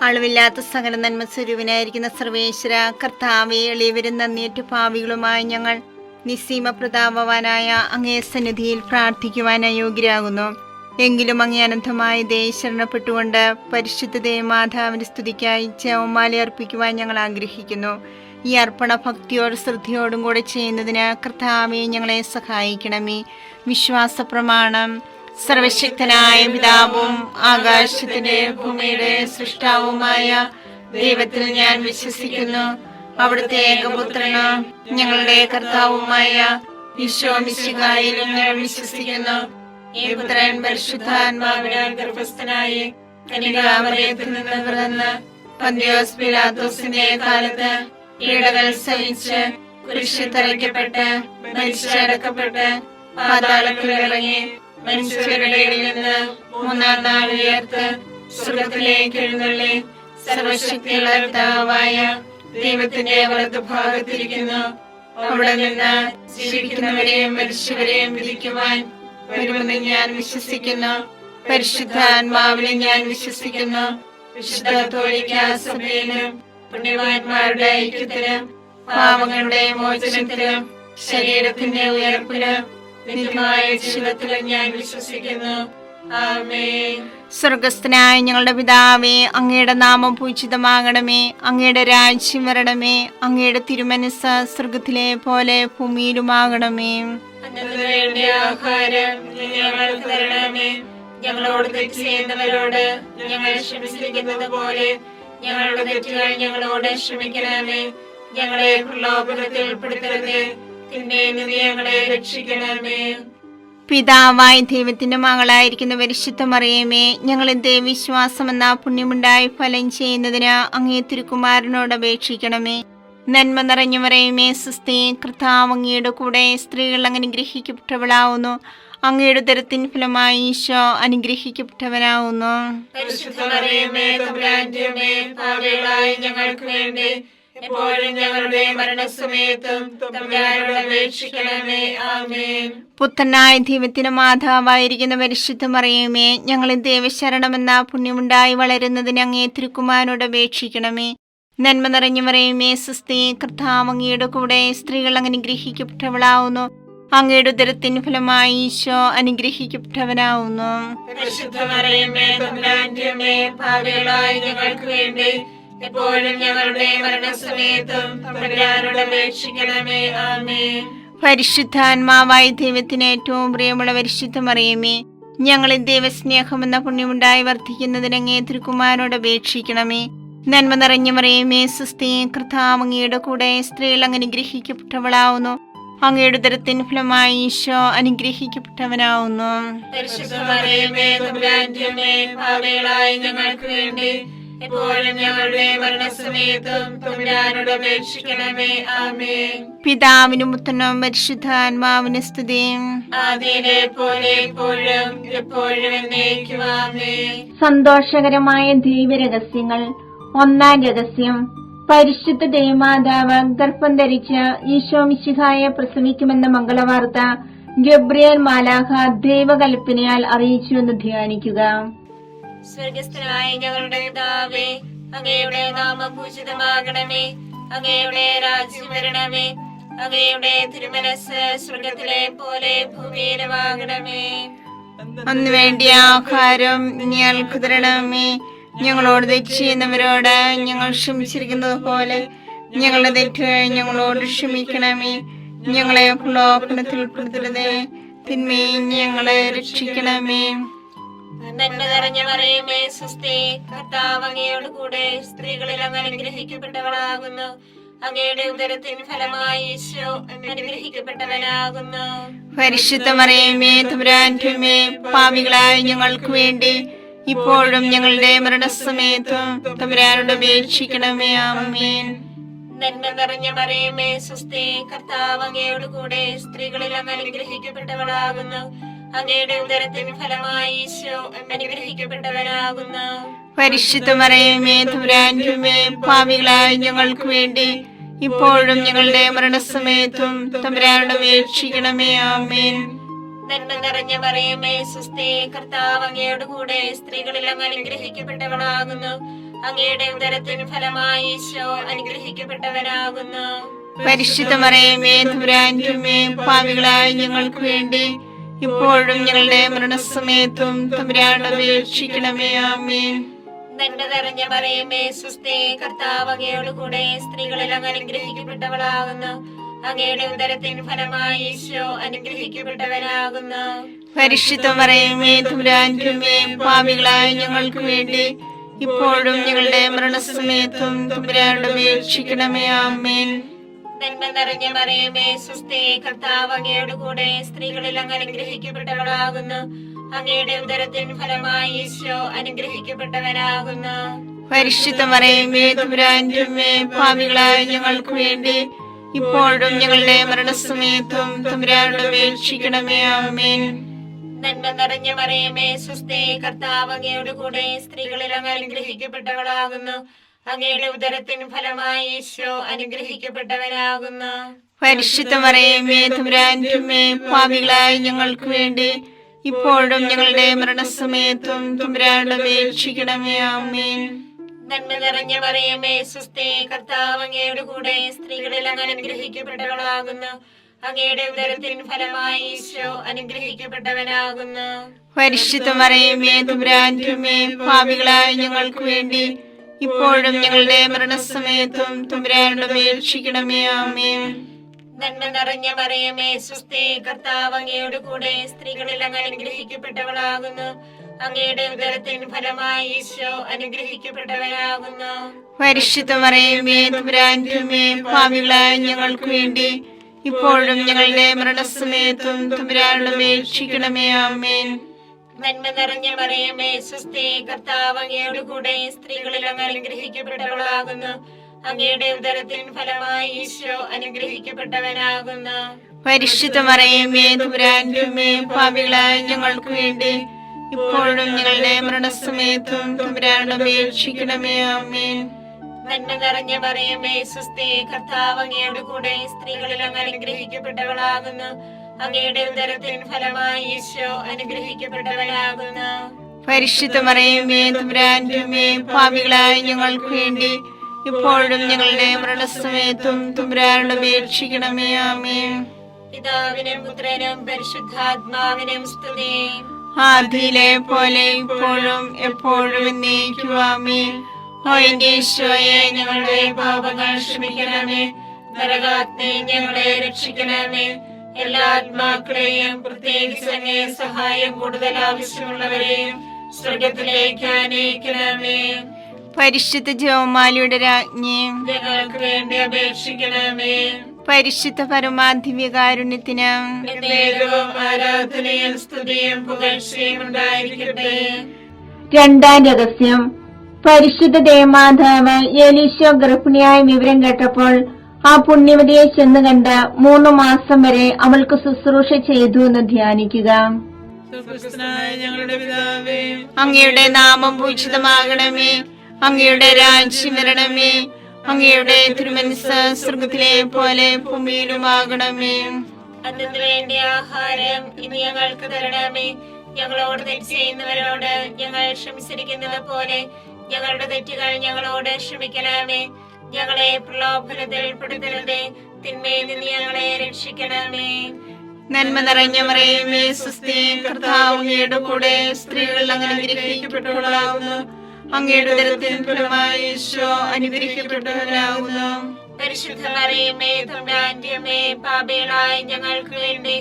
അളവില്ലാത്ത സകല നന്മ സ്വരൂപനായിരിക്കുന്ന സർവേശ്വര കർത്താവെ, എളിയവരും നന്ദിയേറ്റ പാപികളുമായി ഞങ്ങൾ നിസ്സീമ പ്രതാപവാനായ അങ്ങേ സന്നിധിയിൽ പ്രാർത്ഥിക്കുവാൻ അയോഗ്യരാകുന്നു. എങ്കിലും അങ്ങേ അനന്തമായ ദയ ശരണപ്പെട്ടുകൊണ്ട് പരിശുദ്ധ ദേവമാതാവിന്റെ സ്തുതിക്കായി ജപമാല അർപ്പിക്കുവാൻ ഞങ്ങൾ ആഗ്രഹിക്കുന്നു. ഈ അർപ്പണ ഭക്തിയോടും ശ്രദ്ധയോടും കൂടെ ചെയ്യുന്നതിന് കർത്താവെ ഞങ്ങളെ സഹായിക്കണമേ. വിശ്വാസ പ്രമാണം. സർവശക്തനായ പിതാവും ആകാശത്തിന്റെ ഭൂമിയുടെ സൃഷ്ടാവുമായ ദൈവത്തിൽ ഞാൻ വിശ്വസിക്കുന്നു. അവിടുത്തെ ഏകപുത്രന് ഞങ്ങളുടെ കർത്താവുമായ ഈശോ മിശിഹായിലും ഞാൻ വിശ്വസിക്കുന്നു. ഈ പുത്രൻ പരിശുദ്ധാത്മാവിനാൽ ഗർഭസ്ഥനായി കന്യകാമറിയത്തിൽ നിന്ന് പിറന്ന് പന്തിയോസ് പിലാത്തോസിന്റെ കാലത്ത് പീഡകൾ സഹിച്ച് കുരിശിൽ തറയ്ക്കപ്പെട്ട് മരിച്ചടക്കപ്പെട്ട് പാതാളത്തിൽ ഇറങ്ങി മനുഷ്യരുടെ ഇടയിൽ നിന്ന് മൂന്നാം നാൾ ഉയർത്ത് സ്വർഗ്ഗത്തിലേക്ക് എഴുന്നള്ളി സർവശക്തിയുള്ള പിതാവായ ദൈവത്തിന്റെ വലതുഭാഗത്തിരിക്കുന്നു. അവിടെ നിന്ന് ജീവിക്കുന്നവരെയും മരിച്ചവരെയും വിധിക്കുവാൻ വരുമെന്ന് ഞാൻ വിശ്വസിക്കുന്നു. പരിശുദ്ധാത്മാവിനെ ഞാൻ വിശ്വസിക്കുന്നു. വിശുദ്ധ കത്തോലിക്കാ സഭയിലും പുണ്യവാന്മാരുടെ ഐക്യത്തിലും പാപങ്ങളുടെ മോചനത്തിലും ശരീരത്തിന്റെ ഉയർപ്പിലും നിത്യമായ ജീവിതത്തിലും ഞാൻ വിശ്വസിക്കുന്നു. ആമേൻ. സ്വർഗസ്ഥനായ ഞങ്ങളുടെ പിതാവേ, അങ്ങയുടെ നാമം പൂജിതമാകണമേ. അങ്ങയുടെ രാജ്യം വരണമേ. അങ്ങയുടെ തിരുമനസ്സ് സ്വർഗത്തിലെ പോലെ ഭൂമിയിലുമാകണമേ. വേണ്ട ആഹാരം ഞങ്ങൾക്ക് തരണമേ. ഞങ്ങളോട് തെറ്റ് ചെയ്യുന്നവരോട് ഞങ്ങൾ ക്ഷമിച്ചിരിക്കുന്നത് പോലെ ഞങ്ങളുടെ തെറ്റുകൾ ഞങ്ങളോട് ക്ഷമിക്കണമേ. ഞങ്ങളെ പ്രലോഭനത്തിൽ ഉൾപ്പെടുത്തരുതേ, തിന്മയിൽ നിന്ന് ഞങ്ങളെ രക്ഷിക്കണമേ. പിതാവായ ദൈവത്തിന്റെ മകളായിരിക്കുന്ന പരിശുദ്ധ മറിയമേ, ഞങ്ങളിൽ ദൈവവിശ്വാസം എന്ന പുണ്യമുണ്ടായി ഫലം ചെയ്യുന്നതിന് അങ്ങേ തിരുക്കുമാരനോട് അപേക്ഷിക്കണമേ. നന്മ നിറഞ്ഞു മറിയമേ, സ്വസ്തി, കർത്താവ് അങ്ങയുടെ കൂടെ സ്ത്രീകൾ അനുഗ്രഹിക്കപ്പെട്ടവളാവുന്നു. അങ്ങയുടെ ഉദരത്തിൻ ഫലമായി ഈശോ അനുഗ്രഹിക്കപ്പെട്ടവനാവുന്നു. പരിശുദ്ധ മറിയമേ, തമ്പുരാന്റെ അമ്മേ, പാപികളായ ഞങ്ങൾക്ക് വേണ്ടി എപ്പോഴും ഞങ്ങളുടെ മരണസമയത്തും തമ്പുരാനോട് അപേക്ഷിക്കണമേ. ആമേൻ. പുത്രനായ ദൈവത്തിന് മാതാവായിരിക്കുന്ന പരിശുദ്ധ മറിയമേ, ഞങ്ങളിൽ ദൈവശരണമെന്ന പുണ്യമുണ്ടായി വളരുന്നതിന് അങ്ങേ തിരുക്കുമാരനോട് അപേക്ഷിക്കണമേ. നന്മ നിറഞ്ഞു മറിയമേ, സ്വസ്തി, കർത്താവ് അങ്ങയുടെ കൂടെ സ്ത്രീകൾ അനുഗ്രഹിക്കപ്പെട്ടവളാവുന്നു. അങ്ങയുടെ ഉദരത്തിൻ ഫലമായി ഈശോ അനുഗ്രഹിക്കപ്പെട്ടവനാവുന്നു. പരിശുദ്ധ മറിയമേ, തമ്പുരാന്റെ അമ്മേ, പാപികളായ ഞങ്ങൾക്ക് വേണ്ടി എപ്പോഴും ഞങ്ങളുടെ മരണസമയത്തും തമ്പുരാനോട് അപേക്ഷിക്കണമേ. ആമേൻ. പരിശുദ്ധാത്മാവായ ദൈവത്തിന് ഏറ്റവും പ്രിയമുള്ള പരിശുദ്ധ മറിയമേ, ഞങ്ങളിൽ ദൈവസ്നേഹം എന്ന പുണ്യമുണ്ടായി വർദ്ധിക്കുന്നതിന് അങ്ങേ തിരുക്കുമാരനോട് അപേക്ഷിക്കണമേ. നന്മ നിറഞ്ഞ മറിയമേ, സ്വസ്തി, കർത്താവ് അങ്ങയുടെ കൂടെ സ്ത്രീകൾ അനുഗ്രഹിക്കപ്പെട്ടവളാവുന്നു. അങ്ങയുടെ ഉദരത്തിൻ ഫലമായി ഈശോ അനുഗ്രഹിക്കപ്പെട്ടവനാവുന്നു. പരിശുദ്ധ മറിയമേ, തമ്പുരാന്റെ അമ്മേ, പാപികളായ ഞങ്ങൾക്ക് വേണ്ടി എപ്പോഴും ഞങ്ങളുടെ മരണസമയത്തും തമ്പുരാനോട് അപേക്ഷിക്കണമേ. ആമേൻ. പിതാവിനും പുത്രനും പരിശുദ്ധാത്മാവിനും സ്തുതി. ആദിയിലെ പോലെ എപ്പോഴും എപ്പോഴും എന്നേക്കും. ആമേൻ. സന്തോഷകരമായ ദൈവരഹസ്യങ്ങൾ. ഒന്നാം രഹസ്യം, പരിശുദ്ധ ദേവമാതാവ് ഗർഭം ധരിച്ച് ഈശോ മിശിഹായെ പ്രസവിക്കുമെന്ന മംഗളവാർത്ത ഗബ്രിയേൽ മാലാഖ ദൈവകൽപ്പനയാൽ അറിയിച്ചുവെന്ന് ധ്യാനിക്കുക. സ്വർഗസ്ഥനായ ഞങ്ങളുടെ പിതാവേ, അങ്ങയുടെ നാമം പൂജിതമാകണമേ. അങ്ങയുടെ രാജ്യം വരണമേ. അങ്ങയുടെ തിരുമനസ്സ് സ്വർഗത്തിലെ പോലെ ഭൂമിയിലുമാകണമേ. അന്ന് വേണ്ടിയ ആഹാരം ഞങ്ങൾക്ക് തരണമേ. ഞങ്ങളോട് തെറ്റ് ചെയ്യുന്നവരോട് ഞങ്ങൾ ക്ഷമിച്ചിരിക്കുന്നത് പോലെ ഞങ്ങളുടെ തെറ്റുകൾ ഞങ്ങളോട് ക്ഷമിക്കണമേ. ഞങ്ങളെ പ്രലോഭനത്തിൽ ഉൾപ്പെടുത്തരുതേ, തിന്മയിൽ ഞങ്ങളെ രക്ഷിക്കണമേ. നന്മ നിറഞ്ഞ മറിയമേ, സ്വസ്തി, കർത്താവ് അങ്ങയോട് കൂടെ സ്ത്രീകളിൽ അങ്ങ് അനുഗ്രഹിക്കപ്പെട്ടവളാകുന്നു. അങ്ങയുടെ ഉദരത്തിൻ ഫലമായി ഈശോ അനുഗ്രഹിക്കപ്പെട്ടവനാകുന്നു. പരിശുദ്ധ മറിയമേ, തമ്പുരാന്റെ അമ്മേ, പാപികളായ ഞങ്ങൾക്ക് വേണ്ടി ഇപ്പോഴും ഞങ്ങളുടെ മരണസമയത്തും തമ്പുരാനോട് അപേക്ഷിക്കണമേ. ആമേൻ. നന്മ നിറഞ്ഞ മറിയമേ, സ്വസ്തി, കർത്താവ് അങ്ങയോട് കൂടെ സ്ത്രീകളിൽ അങ്ങ് അനുഗ്രഹിക്കപ്പെട്ടവളാകുന്നു. അങ്ങയുടെ ഉദരത്തിൻ ഫലമായി ഈശോ അനുഗ്രഹിക്കപ്പെട്ടവനാകുന്നു. പരിശുദ്ധ മറിയമേ, തമ്പുരാന്റെ അമ്മേ, പാപികളായ ഞങ്ങൾക്ക് വേണ്ടി ഇപ്പോഴും ഞങ്ങളുടെ മരണസമയത്തും തമ്പുരാനോട് അപേക്ഷിക്കണമേ. ആമേൻ. നന്മ നിറഞ്ഞ മറിയമേ, സ്വസ്തി, കർത്താവ് അങ്ങയോട് കൂടെ സ്ത്രീകളിൽ അങ്ങ് അനുഗ്രഹിക്കപ്പെട്ടവളാകുന്നു. അങ്ങയുടെ ഉദരത്തിൻ ഫലമായി ഈശോ അനുഗ്രഹിക്കപ്പെട്ടവനാകുന്നു. പരിശുദ്ധ മറിയമേ തമ്പുരാന്റെ അമ്മേ, പാപികളായ ഞങ്ങൾക്ക് വേണ്ടി ഇപ്പോഴും ഞങ്ങളുടെ മരണസമയത്തും തമ്പുരാനോട് അപേക്ഷിക്കണമേ. ആമേൻ. നന്മ നിറഞ്ഞ മറിയമേ സ്വസ്തി, കർത്താവ് അങ്ങയോട് കൂടെ സ്ത്രീകളിൽ അങ്ങ് അനുഗ്രഹിക്കപ്പെട്ടവളാകുന്നു. അങ്ങയുടെ ഉദരത്തിൻ ഫലമായി ഈശോ അനുഗ്രഹിക്കപ്പെട്ടവനാകുന്നു. പരിശുദ്ധ മറിയമേ തമ്പുരാന്റെ അമ്മേ, പാപികളായ ഞങ്ങൾക്ക് വേണ്ടി ഇപ്പോഴും ഞങ്ങളുടെ മരണസമയത്തും തമ്പുരാനോട് അപേക്ഷിക്കണമേ. ആമേൻ. നന്മ നിറഞ്ഞ മറിയമേ സ്വസ്തി, കർത്താവ് അങ്ങയോട് കൂടെ സ്ത്രീകളിൽ അങ്ങ് അനുഗ്രഹിക്കപ്പെട്ടവളാകുന്നു. അങ്ങയുടെ ഉദരത്തിൻ ഫലമായി ഈശോ അനുഗ്രഹിക്കപ്പെട്ടവനാകുന്നു. പരിശുദ്ധ മറിയമേ തമ്പുരാന്റെ അമ്മേ, പാപികളായ ഞങ്ങൾക്ക് വേണ്ടി ഇപ്പോഴും ഞങ്ങളുടെ മരണസമയത്തും തമ്പുരാനോട് അപേക്ഷിക്കണമേ. ആമേൻ. നന്മ നിറഞ്ഞ മറിയമേ സ്വസ്തി, കർത്താവ് അങ്ങയോട് കൂടെ സ്ത്രീകളിൽ അങ്ങ് അനുഗ്രഹിക്കപ്പെട്ടവളാകുന്നു. അങ്ങയുടെ ഉദരത്തിൻ ഫലമായി ഈശോ അനുഗ്രഹിക്കപ്പെട്ടവനാകുന്നു. പരിശുദ്ധ മറിയമേ തമ്പുരാന്റെ അമ്മേ, പാപികളായ ഞങ്ങൾക്ക് വേണ്ടി ഇപ്പോഴും ഞങ്ങളുടെ മരണസമയത്തും തമ്പുരാനോട് അപേക്ഷിക്കണമേ. ആമേൻ. നന്മ നിറഞ്ഞ മറിയമേ സ്വസ്തി, കർത്താവ് അങ്ങയോട് കൂടെ സ്ത്രീകളിൽ അങ്ങ് അനുഗ്രഹിക്കപ്പെട്ടവളാകുന്നു. അങ്ങയുടെ ഉദരത്തിൻ ഫലമായി ഈശോ അനുഗ്രഹിക്കപ്പെട്ടവനാകുന്നു. പരിശുദ്ധ മറിയമേ തമ്പുരാന്റെ അമ്മേ, പാപികളായ ഞങ്ങൾക്ക് വേണ്ടി ഇപ്പോഴും ഞങ്ങളുടെ മരണസമയത്തും തമ്പുരാനോട് അപേക്ഷിക്കണമേ. ആമേൻ. നന്മ നിറഞ്ഞ മറിയമേ സ്വസ്തി, കർത്താവ് അങ്ങയോട് കൂടെ സ്ത്രീകളിൽ അങ്ങ് അനുഗ്രഹിക്കപ്പെട്ടവളാകുന്നു. അങ്ങയുടെ ഉദരത്തിൻ ഫലമായി ഈശോ അനുഗ്രഹിക്കപ്പെട്ടവനാകുന്നു. പരിശുദ്ധ മറിയമേ തമ്പുരാന്റെ അമ്മേ, പാപികളായ ഞങ്ങൾക്ക് വേണ്ടി ഇപ്പോഴും ഞങ്ങളുടെ മരണസമയത്തും തമ്പുരാനോട് അപേക്ഷിക്കണമേ. ആമേൻ. നന്മ നിറഞ്ഞ മറിയമേ സ്വസ്തി, കർത്താവ് അങ്ങയോട് കൂടെ സ്ത്രീകളിൽ അങ്ങ് അനുഗ്രഹിക്കപ്പെട്ടവളാകുന്നു. അങ്ങയുടെ ഉദരത്തിൻ ഫലമായി ഈശോ അനുഗ്രഹിക്കപ്പെട്ടവനാകുന്നു. പരിശുദ്ധ മറിയമേ തമ്പുരാന്റെ അമ്മേ, പാപികളായ ഞങ്ങൾക്ക് വേണ്ടി ഇപ്പോഴും ഞങ്ങളുടെ മരണസമയത്തും തമ്പുരാനോട് അപേക്ഷിക്കണമേ. ആമേൻ. നന്മ നിറഞ്ഞ മറിയമേ സ്വസ്തി, കർത്താവ് അങ്ങയോട് കൂടെ സ്ത്രീകളിൽ അങ്ങ് അനുഗ്രഹിക്കപ്പെട്ടവളാകുന്നു. അങ്ങയുടെ ഉദരത്തിൻ ഫലമായി ഈശോ അനുഗ്രഹിക്കപ്പെട്ടവനാകുന്നു. പരിശുദ്ധ മറിയമേ തമ്പുരാന്റെ അമ്മേ, പാപികളായ ഞങ്ങൾക്ക് വേണ്ടി ഇപ്പോഴും ഞങ്ങളുടെ മരണസമയത്തും തമ്പുരാനോട് അപേക്ഷിക്കണമേ. ആമേൻ. പിതാവിനും പുത്രനും പരിശുദ്ധാത്മാവിനും സ്തുതി. ആദിയിലെ പോലെ ഇപ്പോഴും എപ്പോഴും എന്നേക്കും. ആമേൻ. ഓ എന്റെ ഈശോയെ, ഞങ്ങളുടെ പാപങ്ങൾ ക്ഷമിക്കണമേ. നരകാഗ്നി ഞങ്ങളെ രക്ഷിക്കണമേ. എല്ലാ ആത്മാക്കളെയും പ്രത്യേകിച്ച് അങ്ങേ സഹായം കൂടുതൽ ആവശ്യമുള്ളവരെയും സ്വർഗത്തിലേക്ക് ആനയിക്കണമേ. പരിശുദ്ധ ജപമാലയുടെ രാജ്ഞി, ഞങ്ങൾക്ക് വേണ്ടി അപേക്ഷിക്കണമേ. പരിശുദ്ധ പരമാധിവ്യകാരുണ്യത്തിന് എന്നേരവും ആരാധനയും സ്തുതിയും പുകഴ്ചയും ഉണ്ടായിരിക്കട്ടെ. രണ്ടാം രഹസ്യം. പരിശുദ്ധ ദേവമാതാവ് എലീശോ ഗർഭിണിയായ വിവരം കേട്ടപ്പോൾ ആ പുണ്യവതിയെ ചെന്ന് കണ്ട് 3 മാസം വരെ അവൾക്ക് ശുശ്രൂഷ ചെയ്തു എന്ന് ധ്യാനിക്കുക. ഞങ്ങളുടെ പിതാവേ, അങ്ങയുടെ നാമം പൂജിതമാകണമേ. അങ്ങയുടെ രാജ്യം വരണമേ. അങ്ങയുടെ തിരുമനസ്സ് സ്വർഗത്തിലെ പോലെ ഭൂമിയിലുമാകണമേ. അതിനു വേണ്ടി ആഹാരം ഇനി ഞങ്ങൾക്ക് തരണമേ. ഞങ്ങളോട് തെറ്റ് ചെയ്യുന്നവരോട് ഞങ്ങൾ ക്ഷമിച്ചിരിക്കുന്നത് പോലെ ഞങ്ങളുടെ തെറ്റുകൾ ഞങ്ങളോട് ക്ഷമിക്കണമേ. ഞങ്ങളെ പ്രലോഭനത്തിൽ ഉൾപ്പെടുത്തരുതേ, തിന്മയിൽ നിന്ന് ഞങ്ങളെ രക്ഷിക്കണമേ. നന്മ നിറഞ്ഞ മറിയമേ സ്വസ്തി, കർത്താവ് അങ്ങയുടെ കൂടെ സ്ത്രീകൾ അങ്ങ് അനുഗ്രഹിക്കപ്പെട്ടവളാകുന്നു. അങ്ങയുടെ ഉദരത്തിൻ ഫലമായി ഈശോ അനുഗ്രഹിക്കപ്പെട്ടവനാകുന്നു. പരിശുദ്ധ മറിയമേ തമ്പുരാന്റെ അമ്മേ, പാപികളായ ഞങ്ങൾക്ക് വേണ്ടി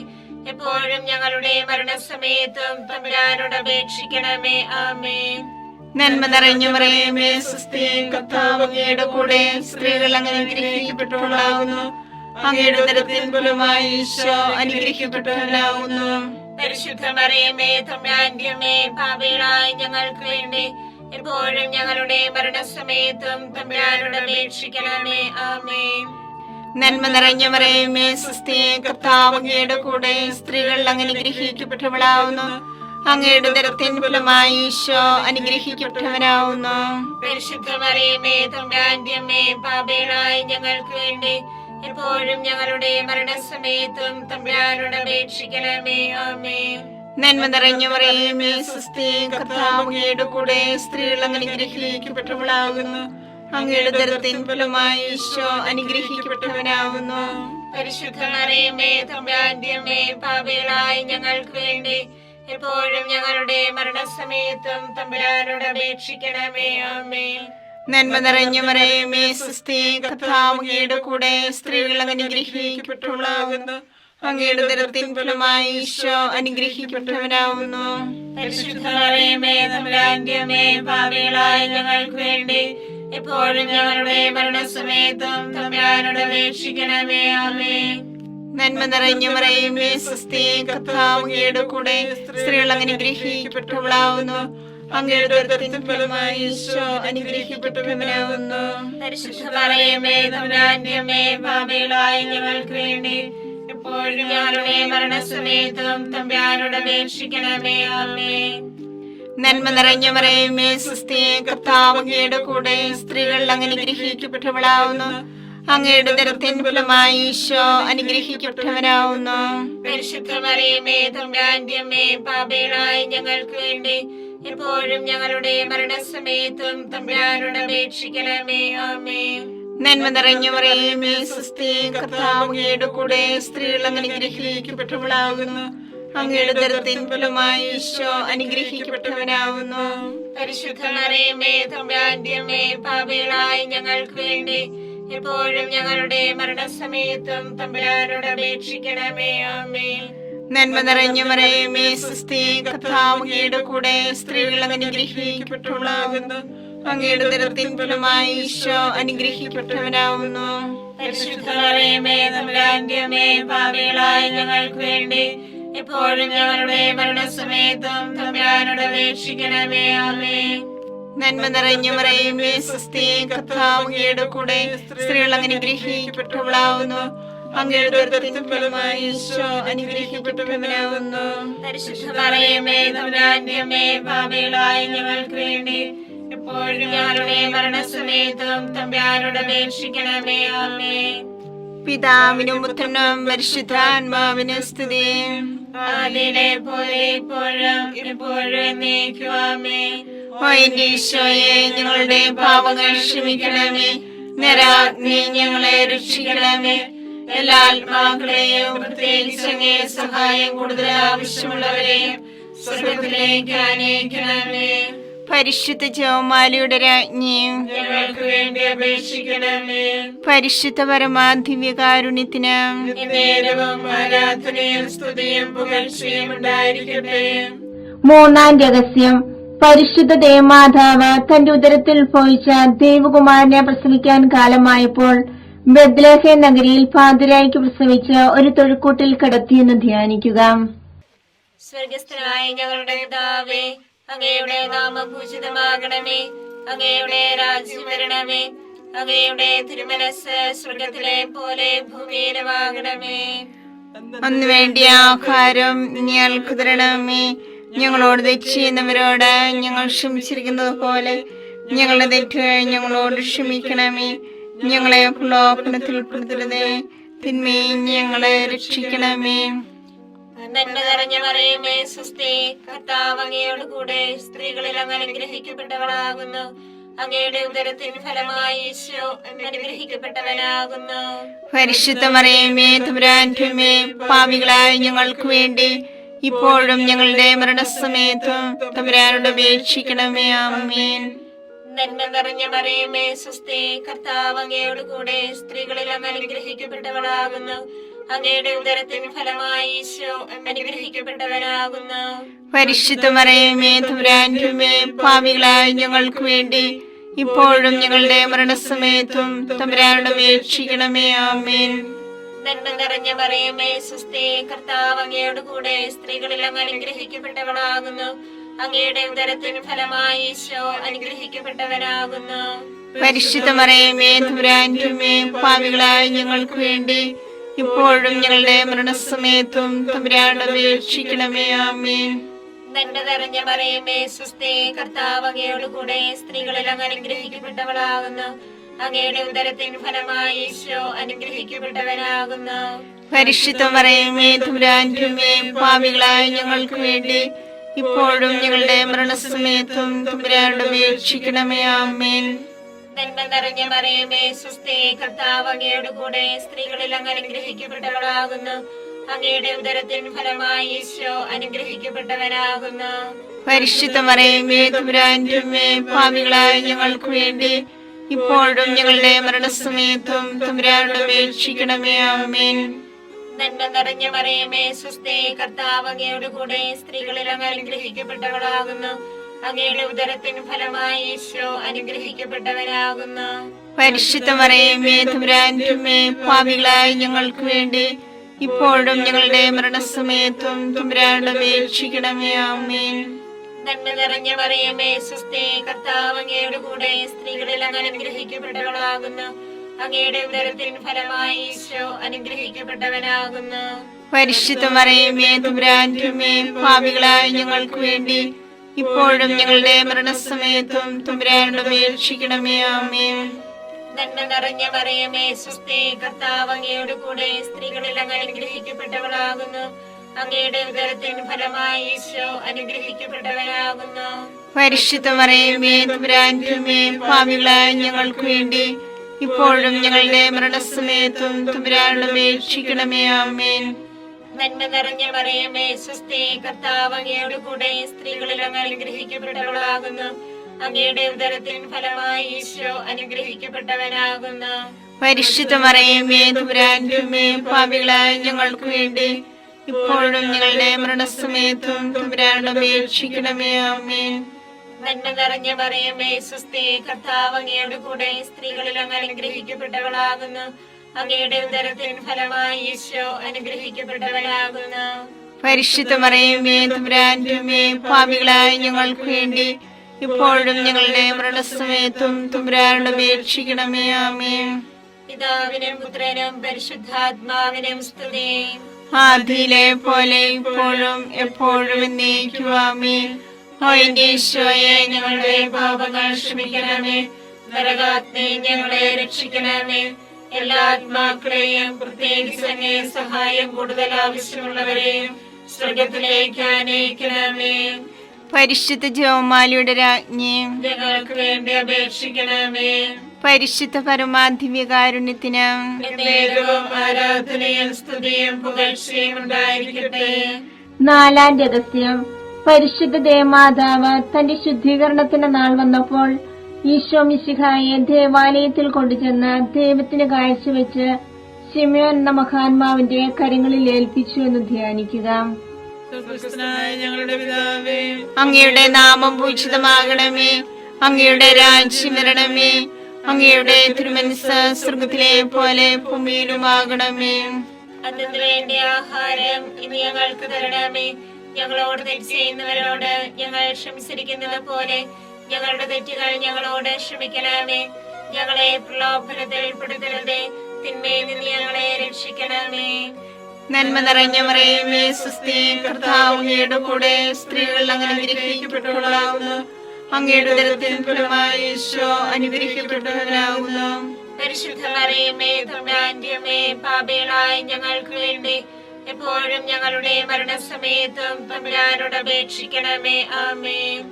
എപ്പോഴും ഞങ്ങളുടെ മരണസമയത്തും തമ്പുരാനോട് അപേക്ഷിക്കണമേ. ആമേൻ. നന്മ നിറഞ്ഞ മറിയമേ സ്വസ്തി, കർത്താവ് അങ്ങയുടെ കൂടെ സ്ത്രീകൾ അങ്ങ് അനുഗ്രഹിക്കപ്പെട്ടവളാകുന്നു. അങ്ങയുടെ ഉദരത്തിൻ ഫലമായി ഈശോ അനുഗ്രഹിക്കപ്പെട്ടവനാകുന്നു. പരിശുദ്ധ മറിയമേ തമ്പുരാന്റെ അമ്മേ, പാപികളായ ഞങ്ങൾക്ക് വേണ്ടി എപ്പോഴും ഞങ്ങളുടെ മരണസമയത്തും തമ്പുരാനോട് അപേക്ഷിക്കണമേ. ആമേൻ. നന്മ നിറഞ്ഞ മറിയമേ സ്വസ്തി, കർത്താവ് അങ്ങയുടെ കൂടെ സ്ത്രീകൾ അങ്ങ് അനുഗ്രഹിക്കപ്പെട്ടവളാകുന്നു. അങ്ങയുടെ ഉദരത്തിൻ ഫലമായി ഈശോ അനുഗ്രഹിക്കപ്പെട്ടവനാകുന്നു. പരിശുദ്ധ മറിയമേ തമ്പുരാന്റെ അമ്മേ, പാപികളായ ഞങ്ങൾക്ക് വേണ്ടി എപ്പോഴും ഞങ്ങളുടെ മരണസമയത്തും തമ്പുരാനോട് അപേക്ഷിക്കണമേ. ആമേൻ. നന്മ നിറഞ്ഞ മറിയമേ സ്വസ്തി, കർത്താവ് അങ്ങയുടെ കൂടെ സ്ത്രീകൾ അങ്ങ് അനുഗ്രഹിക്കപ്പെട്ടവളാകുന്നു. അങ്ങയുടെ ഉദരത്തിൻ ഫലമായി ഈശോ അനുഗ്രഹിക്കപ്പെട്ടവനാകുന്നു. പരിശുദ്ധ മറിയമേ തമ്പുരാന്റെ അമ്മേ, പാപികളായ ഞങ്ങൾക്ക് വേണ്ടി എപ്പോഴും ഞങ്ങളുടെ മരണസമയത്തും തമ്പുരാനോട് അപേക്ഷിക്കണമേ. ആമേൻ. നന്മ നിറഞ്ഞ മറിയമേ സ്വസ്തി, കർത്താവ് അങ്ങയുടെ കൂടെ സ്ത്രീകൾ അങ്ങ് അനുഗ്രഹിക്കപ്പെട്ടവളാകുന്നു. അങ്ങയുടെ ഉദരത്തിൻ ഫലമായി ഈശോ അനുഗ്രഹിക്കപ്പെട്ടവനാകുന്നു. പരിശുദ്ധ മറിയമേ തമ്പുരാന്റെ അമ്മേ, പാപികളായ ഞങ്ങൾക്ക് വേണ്ടി എപ്പോഴും ഞങ്ങളുടെ മരണസമയത്തും തമ്പുരാനോട് അപേക്ഷിക്കണമേ. ആമേൻ. നന്മ നിറഞ്ഞ മറിയമേ സ്വസ്തി, കർത്താവ് അങ്ങയുടെ കൂടെ സ്ത്രീകൾ അങ്ങ് അനുഗ്രഹിക്കപ്പെട്ടവളാകുന്നു. അങ്ങയുടെ ഉദരത്തിൻ ഫലമായി ഈശോ അനുഗ്രഹിക്കപ്പെട്ടവനാകുന്നു. പരിശുദ്ധ മറിയമേ തമ്പുരാന്റെ അമ്മേ, പാപികളായ ഞങ്ങൾക്ക് വേണ്ടി എപ്പോഴും ഞങ്ങളുടെ മരണസമയത്തും തമ്പുരാനോട് അപേക്ഷിക്കണമേ. ആമേൻ. നന്മ നിറഞ്ഞ മറിയമേ സ്വസ്തി, കർത്താവ് അങ്ങയുടെ കൂടെ സ്ത്രീകൾ അങ്ങ് അനുഗ്രഹിക്കപ്പെട്ടവളാകുന്നു. അങ്ങയുടെ ഉദരത്തിൻ ഫലമായി ഈശോ അനുഗ്രഹിക്കപ്പെട്ടവനാകുന്നു. പരിശുദ്ധ മറിയമേ തമ്പുരാന്റെ അമ്മേ, പാപികളായ ഞങ്ങൾക്ക് വേണ്ടി എപ്പോഴും ഞങ്ങളുടെ മരണസമയത്തും തമ്പുരാനോട് അപേക്ഷിക്കണമേ. ആമേൻ. നന്മ നിറഞ്ഞ മറിയമേ സ്വസ്തി, കർത്താവ് അങ്ങയുടെ കൂടെ സ്ത്രീകൾ അങ്ങ് അനുഗ്രഹിക്കപ്പെട്ടവളാകുന്നു. അങ്ങയുടെ ഉദരത്തിൻ ഫലമായി ഈശോ അനുഗ്രഹിക്കപ്പെട്ടവനാകുന്നു. പരിശുദ്ധ മറിയമേ തമ്പുരാന്റെ അമ്മേ, പാപികളായ ഞങ്ങൾക്ക് വേണ്ടി എപ്പോഴും ഞങ്ങളുടെ മരണസമയത്തും തമ്പുരാനോട് അപേക്ഷിക്കണമേ. ആമേൻ. നന്മ നിറഞ്ഞ മറിയമേ സ്വസ്തി, കർത്താവ് അങ്ങയുടെ കൂടെ സ്ത്രീകൾ അങ്ങ് അനുഗ്രഹിക്കപ്പെട്ടവളാകുന്നു. അങ്ങയുടെ ഉദരത്തിൻ ഫലമായി ഈശോ അനുഗ്രഹിക്കപ്പെട്ടവനാകുന്നു. പരിശുദ്ധ മറിയമേ തമ്പുരാന്റെ അമ്മേ, പാപികളായ ഞങ്ങൾക്ക് വേണ്ടി എപ്പോഴും ഞങ്ങളുടെ മരണസമയത്തും തമ്പുരാനോട് അപേക്ഷിക്കണമേ. ആമേൻ. നന്മ നിറഞ്ഞ മറിയമേ സ്വസ്തി, കർത്താവ് അങ്ങയുടെ കൂടെ സ്ത്രീകൾ അങ്ങ് അനുഗ്രഹിക്കപ്പെട്ടവളാകുന്നു. അങ്ങയുടെ ഉദരത്തിൻ ഫലമായി ഈശോ അനുഗ്രഹിക്കപ്പെട്ടവനാകുന്നു. പരിശുദ്ധ മറിയമേ തമ്പുരാന്റെ അമ്മേ, പാപികളായ ഞങ്ങൾക്ക് വേണ്ടി എപ്പോഴും ഞങ്ങളുടെ മരണസമയത്തും തമ്പുരാനോട് അപേക്ഷിക്കണമേ. ആമേൻ. പിതാവിനും പുത്രനും പരിശുദ്ധാത്മാവിനും സ്തുതി. ആദിയിലെ പോലെ ഇപ്പോഴും എപ്പോഴും എന്നേക്കും. ആമേൻ. ഓ എന്റെ ഈശോയെ, ഞങ്ങളുടെ പാപങ്ങൾ ക്ഷമിക്കണമേ. നരാഗ്നി ഞങ്ങളെ രക്ഷിക്കണമേ. എല്ലാ ആത്മാക്കളെയും പ്രത്യേകിച്ച് അങ്ങേ സഹായം കൂടുതൽ ആവശ്യമുള്ളവരെയും സ്വർഗ്ഗത്തിലേക്ക് ആനയിക്കണമേ. പരിശുദ്ധ ജപമാലയുടെ രാജ്ഞിയും ഞങ്ങൾക്ക് വേണ്ടി അപേക്ഷിക്കണമേ. പരിശുദ്ധ പരമാദിവ്യകാരുണ്യത്തിന് നേരവും ആരാധനയും സ്തുതിയും പുകഴ്ചയും ഉണ്ടായിരിക്കട്ടെ. മൂന്നാം രഹസ്യം. പരിശുദ്ധ ദേവമാതാവ് തന്റെ ഉദരത്തിൽ ഉത്ഭവിച്ച ദേവകുമാരനെ പ്രസവിക്കാൻ കാലമായപ്പോൾ ബെത്ലഹേം നഗരിയിൽ പാതിരായ്ക്ക് പ്രസവിച്ച് ഒരു തൊഴുക്കൂട്ടിൽ കിടത്തിയെന്ന് ധ്യാനിക്കുക. സ്വർഗസ്ഥനായ ഞങ്ങളുടെ പിതാവേ, അങ്ങയുടെ നാമം പൂജിതമാകണമേ. അങ്ങയുടെ രാജ്യം വരണമേ. അങ്ങയുടെ തിരുമനസ് സ്വർഗത്തിലെ പോലെ ഭൂമിയിലുമാകണമേ. അന്ന് വേണ്ടിയ ആഹാരം ഞങ്ങൾക്ക് തരണമേ. ഞങ്ങളോട് തെറ്റ് ചെയ്യുന്നവരോട് ഞങ്ങൾ ക്ഷമിച്ചിരിക്കുന്നത് പോലെ ഞങ്ങളുടെ തെറ്റുകൾ ഞങ്ങളോട് ക്ഷമിക്കണമേ. ഞങ്ങളെ പ്രലോഭനത്തിൽ ഉൾപ്പെടുത്തരുതേ, തിന്മയെ ഞങ്ങളെ രക്ഷിക്കണമേ. നന്മ നിറഞ്ഞ മറിയമേ സ്വസ്തി, കർത്താവ് അങ്ങയോട് കൂടെ സ്ത്രീകളിൽ അങ്ങ് അനുഗ്രഹിക്കപ്പെട്ടവളാകുന്നു. അങ്ങയുടെ ഉദരത്തിൻ ഫലമായി ഈശോ അനുഗ്രഹിക്കപ്പെട്ടവനാകുന്നു. പരിശുദ്ധ മറിയമേ തമ്പുരാന്റെ അമ്മേ, പാപികളായ ഞങ്ങൾക്ക് വേണ്ടി ഇപ്പോഴും ഞങ്ങളുടെ മരണസമയത്തും തമ്പുരാനോട് അപേക്ഷിക്കണമേ. ആമേൻ. നന്മ നിറഞ്ഞ മറിയമേ സ്വസ്തി, കർത്താവ് അങ്ങയോട് കൂടെ സ്ത്രീകളിൽ അങ്ങ് അനുഗ്രഹിക്കപ്പെട്ടവളാകുന്നു. അങ്ങയുടെ ഉദരത്തിൻ ഫലമായി ഈശോ അനുഗ്രഹിക്കപ്പെട്ടവനാകുന്നു. പരിശുദ്ധ മറിയമേ തമ്പുരാന്റെ അമ്മേ, പാപികളായ ഞങ്ങൾക്ക് വേണ്ടി ഇപ്പോഴും ഞങ്ങളുടെ മരണസമയത്തും തമ്പുരാനോട് അപേക്ഷിക്കണമേ. ആമേൻ. നന്മ നിറഞ്ഞ മറിയമേ സ്വസ്തി, കർത്താവ് അങ്ങയോട് കൂടെ സ്ത്രീകളിൽ അങ്ങ് അനുഗ്രഹിക്കപ്പെട്ടവളാകുന്നു. അങ്ങയുടെ ഉദരത്തിൻ ഫലമായി ഈശോ അനുഗ്രഹിക്കപ്പെട്ടവനാകുന്നു. പരിശുദ്ധ മറിയമേ തമ്പുരാന്റെ അമ്മേ, പാപികളായ ഞങ്ങൾക്ക് വേണ്ടി ഇപ്പോഴും ഞങ്ങളുടെ മരണസമയത്തും തമ്പുരാനോട് അപേക്ഷിക്കണമേ. ആമേൻ. നന്മ നിറഞ്ഞ മറിയമേ സ്വസ്തി, കർത്താവ് അങ്ങയോട് കൂടെ സ്ത്രീകളിൽ അങ്ങ് അനുഗ്രഹിക്കപ്പെട്ടവളാകുന്നു. അങ്ങയുടെ ഉദരത്തിൻ ഫലമായി ഈശോ അനുഗ്രഹിക്കപ്പെട്ടവനാകുന്നു. പരിശുദ്ധ മറിയമേ തമ്പുരാന്റമ്മേ, പാപികളായ ഞങ്ങൾക്ക് വേണ്ടി ഇപ്പോഴും ഞങ്ങളുടെ മരണസമയത്തും തമ്പുരാനോട് അപേക്ഷിക്കണമേ. ആമേൻ. നന്മ നിറഞ്ഞ മറിയമേ സ്വസ്തി, കർത്താവ് അങ്ങയുടെ കൂടെ സ്ത്രീകളിൽ അങ്ങ് അനുഗ്രഹിക്കപ്പെട്ടവളാകുന്നു. അങ്ങയുടെ ഉദരത്തിൻ ഫലമായി ഈശോ അനുഗ്രഹിക്കപ്പെട്ടവനാകുന്നു. പരിശുദ്ധ മറിയമേ തമ്പുരാന്റമ്മേ, പാപികളായ ഞങ്ങൾക്ക് വേണ്ടി ഇപ്പോഴും ഞങ്ങളുടെ മരണസമയത്തും തമ്പുരാനോട് അപേക്ഷിക്കണമേ. ആമേൻ. നന്മ നിറഞ്ഞ മറിയമേ സ്വസ്തി, കർത്താവ് അങ്ങയുടെ കൂടെ സ്ത്രീകളിൽ അങ്ങ് അനുഗ്രഹിക്കപ്പെട്ടവളാകുന്നു. അങ്ങയുടെ ഉദരത്തിൻ ഫലമായി ഈശോ അനുഗ്രഹിക്കപ്പെട്ടവനാകുന്നു. പരിശുദ്ധ മറിയമേ തമ്പുരാന്റമ്മേ, പാപികളായ ഞങ്ങൾക്ക് വേണ്ടി ഇപ്പോഴും ഞങ്ങളുടെ മരണസമയത്തും തമ്പുരാനോട് അപേക്ഷിക്കണമേ. ആമേൻ. നന്മ നിറഞ്ഞ മറിയമേ സ്വസ്തി, കർത്താവ് അങ്ങയുടെ കൂടെ സ്ത്രീകളിൽ അങ്ങ് അനുഗ്രഹിക്കപ്പെട്ടവളാകുന്നു. അങ്ങയുടെ ഉദരത്തിൻ ഫലമായി ഈശോ അനുഗ്രഹിക്കപ്പെട്ടവനാകുന്നു. പരിശുദ്ധ മറിയമേ തമ്പുരാന്റമ്മേ, പാപികളായ ഞങ്ങൾക്ക് വേണ്ടി ഇപ്പോഴും ഞങ്ങളുടെ മരണസമയത്തും തമ്പുരാനോട് അപേക്ഷിക്കണമേ. ആമേൻ. നന്മ നിറഞ്ഞ മറിയമേ സ്വസ്തി, കർത്താവ് അങ്ങയുടെ കൂടെ സ്ത്രീകളിൽ അങ്ങ് അനുഗ്രഹിക്കപ്പെട്ടവളാകുന്നു. അങ്ങയുടെ ഉദരത്തിൻ ഫലമായി ഈശോ അനുഗ്രഹിക്കപ്പെട്ടവനാകുന്നു. പരിശുദ്ധ മറിയമേ തമ്പുരാന്റമ്മേ, പാപികളായ ഞങ്ങൾക്ക് വേണ്ടി ഇപ്പോഴും ഞങ്ങളുടെ മരണസമയത്തും തമ്പുരാനോട് അപേക്ഷിക്കണമേ. ആമേൻ. നന്മ നിറഞ്ഞ മറിയമേ സ്വസ്തി, കർത്താവ് അങ്ങയുടെ കൂടെ സ്ത്രീകളിൽ അങ്ങ് അനുഗ്രഹിക്കപ്പെട്ടവളാകുന്നു. അങ്ങയുടെ ഉദരത്തിൻ ഫലമായി ഈശോ അനുഗ്രഹിക്കപ്പെട്ടവനാകുന്നു. പരിശുദ്ധ മറിയമേ തമ്പുരാന്റമ്മേ, പാപികളായ ഞങ്ങൾക്ക് വേണ്ടി ഇപ്പോഴും ഞങ്ങളുടെ മരണസമയത്തും തമ്പുരാനോട് അപേക്ഷിക്കണമേ. ആമേൻ. നന്മ നിറഞ്ഞ മറിയമേ സ്വസ്തി, കർത്താവ് അങ്ങയുടെ കൂടെ സ്ത്രീകളിൽ അങ്ങ് അനുഗ്രഹിക്കപ്പെട്ടവളാകുന്നു. അങ്ങയുടെ ഉദരത്തിൻ ഫലമായി ഈശോ അനുഗ്രഹിക്കപ്പെട്ടവനാകുന്നു. പരിശുദ്ധ മറിയമേ തമ്പുരാന്റമ്മേ, പാപികളായ ഞങ്ങൾക്ക് വേണ്ടി ഇപ്പോഴും ഞങ്ങളുടെ മരണസമയത്തും തമ്പുരാനോട് അപേക്ഷിക്കണമേ. ആമേൻ. പിതാവിനും പുത്രനും പരിശുദ്ധാത്മാവിനും സ്തുതി. ആദിയിലെ പോലെ ഇപ്പോഴും എപ്പോഴും എന്നേക്കും. ആമേൻ. ഓ എന്റെ ഈശോയെ, ഞങ്ങളുടെ പാപങ്ങൾ ക്ഷമിക്കണമേ. നരകാഗ്നി ഞങ്ങളെ രക്ഷിക്കണമേ. എല്ലാ ആത്മാക്കളെയും, പ്രത്യേകിച്ച് അങ്ങേ സഹായം കൂടുതൽ ആവശ്യമുള്ളവരെയും സ്വർഗത്തിലേക്ക് ആനയിക്കണമേ. പരിശുദ്ധ ജപമാലയുടെ രാജ്ഞി, ഞങ്ങൾക്ക് വേണ്ടി അപേക്ഷിക്കണമേ. പരിശുദ്ധ പരമാധിവ്യകാരുണ്യത്തിന് എന്നേരവും ആരാധനയും സ്തുതിയും പുകഴ്ചയും ഉണ്ടായിരിക്കട്ടെ. നാലാം രഹസ്യം. പരിശുദ്ധ ദേവമാതാവ് തന്റെ ശുദ്ധീകരണത്തിന്റെ നാൾ വന്നപ്പോൾ ഈശോ മിശിഹായെ ദേവാലയത്തിൽ കൊണ്ടുചെന്ന് ദൈവത്തിന് കാഴ്ചവെച്ച് ശിമയോൻ എന്ന മഹാത്മാവിന്റെ കരങ്ങളിൽ ഏൽപ്പിച്ചു എന്ന് ധ്യാനിക്കുക. ഞങ്ങളുടെ പിതാവേ, അങ്ങയുടെ നാമം പൂജിതമാകണമേ. അങ്ങയുടെ രാജ്യം വരണമേ. അങ്ങയുടെ തിരുമനസ്സ് സ്വർഗത്തിലെ പോലെ ഭൂമിയിലുമാകണമേ. അതിനു വേണ്ടി ആഹാരം ഇനി ഞങ്ങൾക്ക് തരണമേ. ഞങ്ങളോട് തെറ്റ് ചെയ്യുന്നവരോട് ഞങ്ങൾ ക്ഷമിച്ചിരിക്കുന്നത് പോലെ ഞങ്ങളുടെ തെറ്റുകൾ ഞങ്ങളോട് ക്ഷമിക്കണമേ. ഞങ്ങളെ പ്രലോഭനത്തിൽ ഉൾപ്പെടുത്തരുതേ, തിന്മയിൽ നിന്ന് ഞങ്ങളെ രക്ഷിക്കണമേ. നന്മ നിറഞ്ഞ മറിയമേ സ്വസ്തി, കർത്താവ് അങ്ങയുടെ കൂടെ സ്ത്രീകൾ അങ്ങ് അനുഗ്രഹിക്കപ്പെട്ടവളാകുന്നു. അങ്ങയുടെ ഉദരത്തിൻ ഫലമായി ഈശോ അനുഗ്രഹിക്കപ്പെട്ടവനാകുന്നു. പരിശുദ്ധ മറിയമേ തമ്പുരാന്റമ്മേ, പാപികളായ ഞങ്ങൾക്ക് വേണ്ടി എപ്പോഴും ഞങ്ങളുടെ മരണസമയത്തും തമ്പുരാനോട് അപേക്ഷിക്കണമേ. ആമേൻ.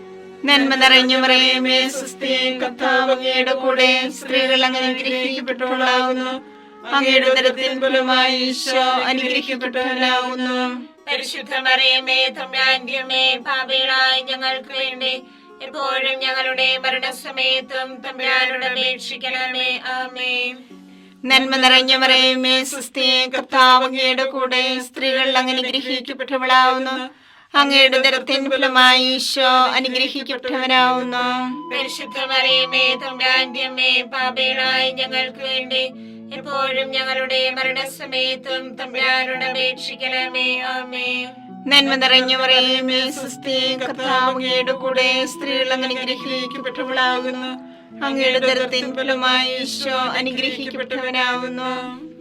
നന്മ നിറഞ്ഞ മറിയമേ സ്വസ്തി, കർത്താവ് അങ്ങയുടെ കൂടെ സ്ത്രീകൾ അങ്ങ് അനുഗ്രഹിക്കപ്പെട്ടവളാകുന്നു. അങ്ങയുടെ ഉദരത്തിൻ ഫലമായി ഈശോ അനുഗ്രഹിക്കപ്പെട്ടവനാകുന്നു. പരിശുദ്ധ മറിയമേ തമ്പുരാന്റമ്മേ, പാപികളായ ഞങ്ങൾക്ക് വേണ്ടി എപ്പോഴും ഞങ്ങളുടെ മരണസമയത്തും തമ്പുരാനോട് അപേക്ഷിക്കണമേ. ആമേൻ. നന്മ നിറഞ്ഞ മറിയമേ സ്വസ്തി, കർത്താവ് അങ്ങയുടെ കൂടെ സ്ത്രീകൾ അങ്ങ് അനുഗ്രഹിക്കപ്പെട്ടവളാകുന്നു. അങ്ങയുടെ ഉദരത്തിൻ ഫലമായി ഈശോ അനുഗ്രഹിക്കപ്പെട്ടവനാകുന്നു. പരിശുദ്ധ മറിയമേ തമ്പുരാന്റമ്മേ, പാപികളായ ഞങ്ങൾക്ക് വേണ്ടി എപ്പോഴും ഞങ്ങളുടെ മരണസമയത്തും തമ്പുരാനോട് അപേക്ഷിക്കണമേ. ആമേൻ. നന്മ നിറഞ്ഞ മറിയമേ സ്വസ്തി, കർത്താവ് അങ്ങയുടെ കൂടെ സ്ത്രീകൾ അങ്ങ് അനുഗ്രഹിക്കപ്പെട്ടവളാകുന്നു. അങ്ങയുടെ ഉദരത്തിൻ ഫലമായി ഈശോ അനുഗ്രഹിക്കപ്പെട്ടവനാകുന്നു.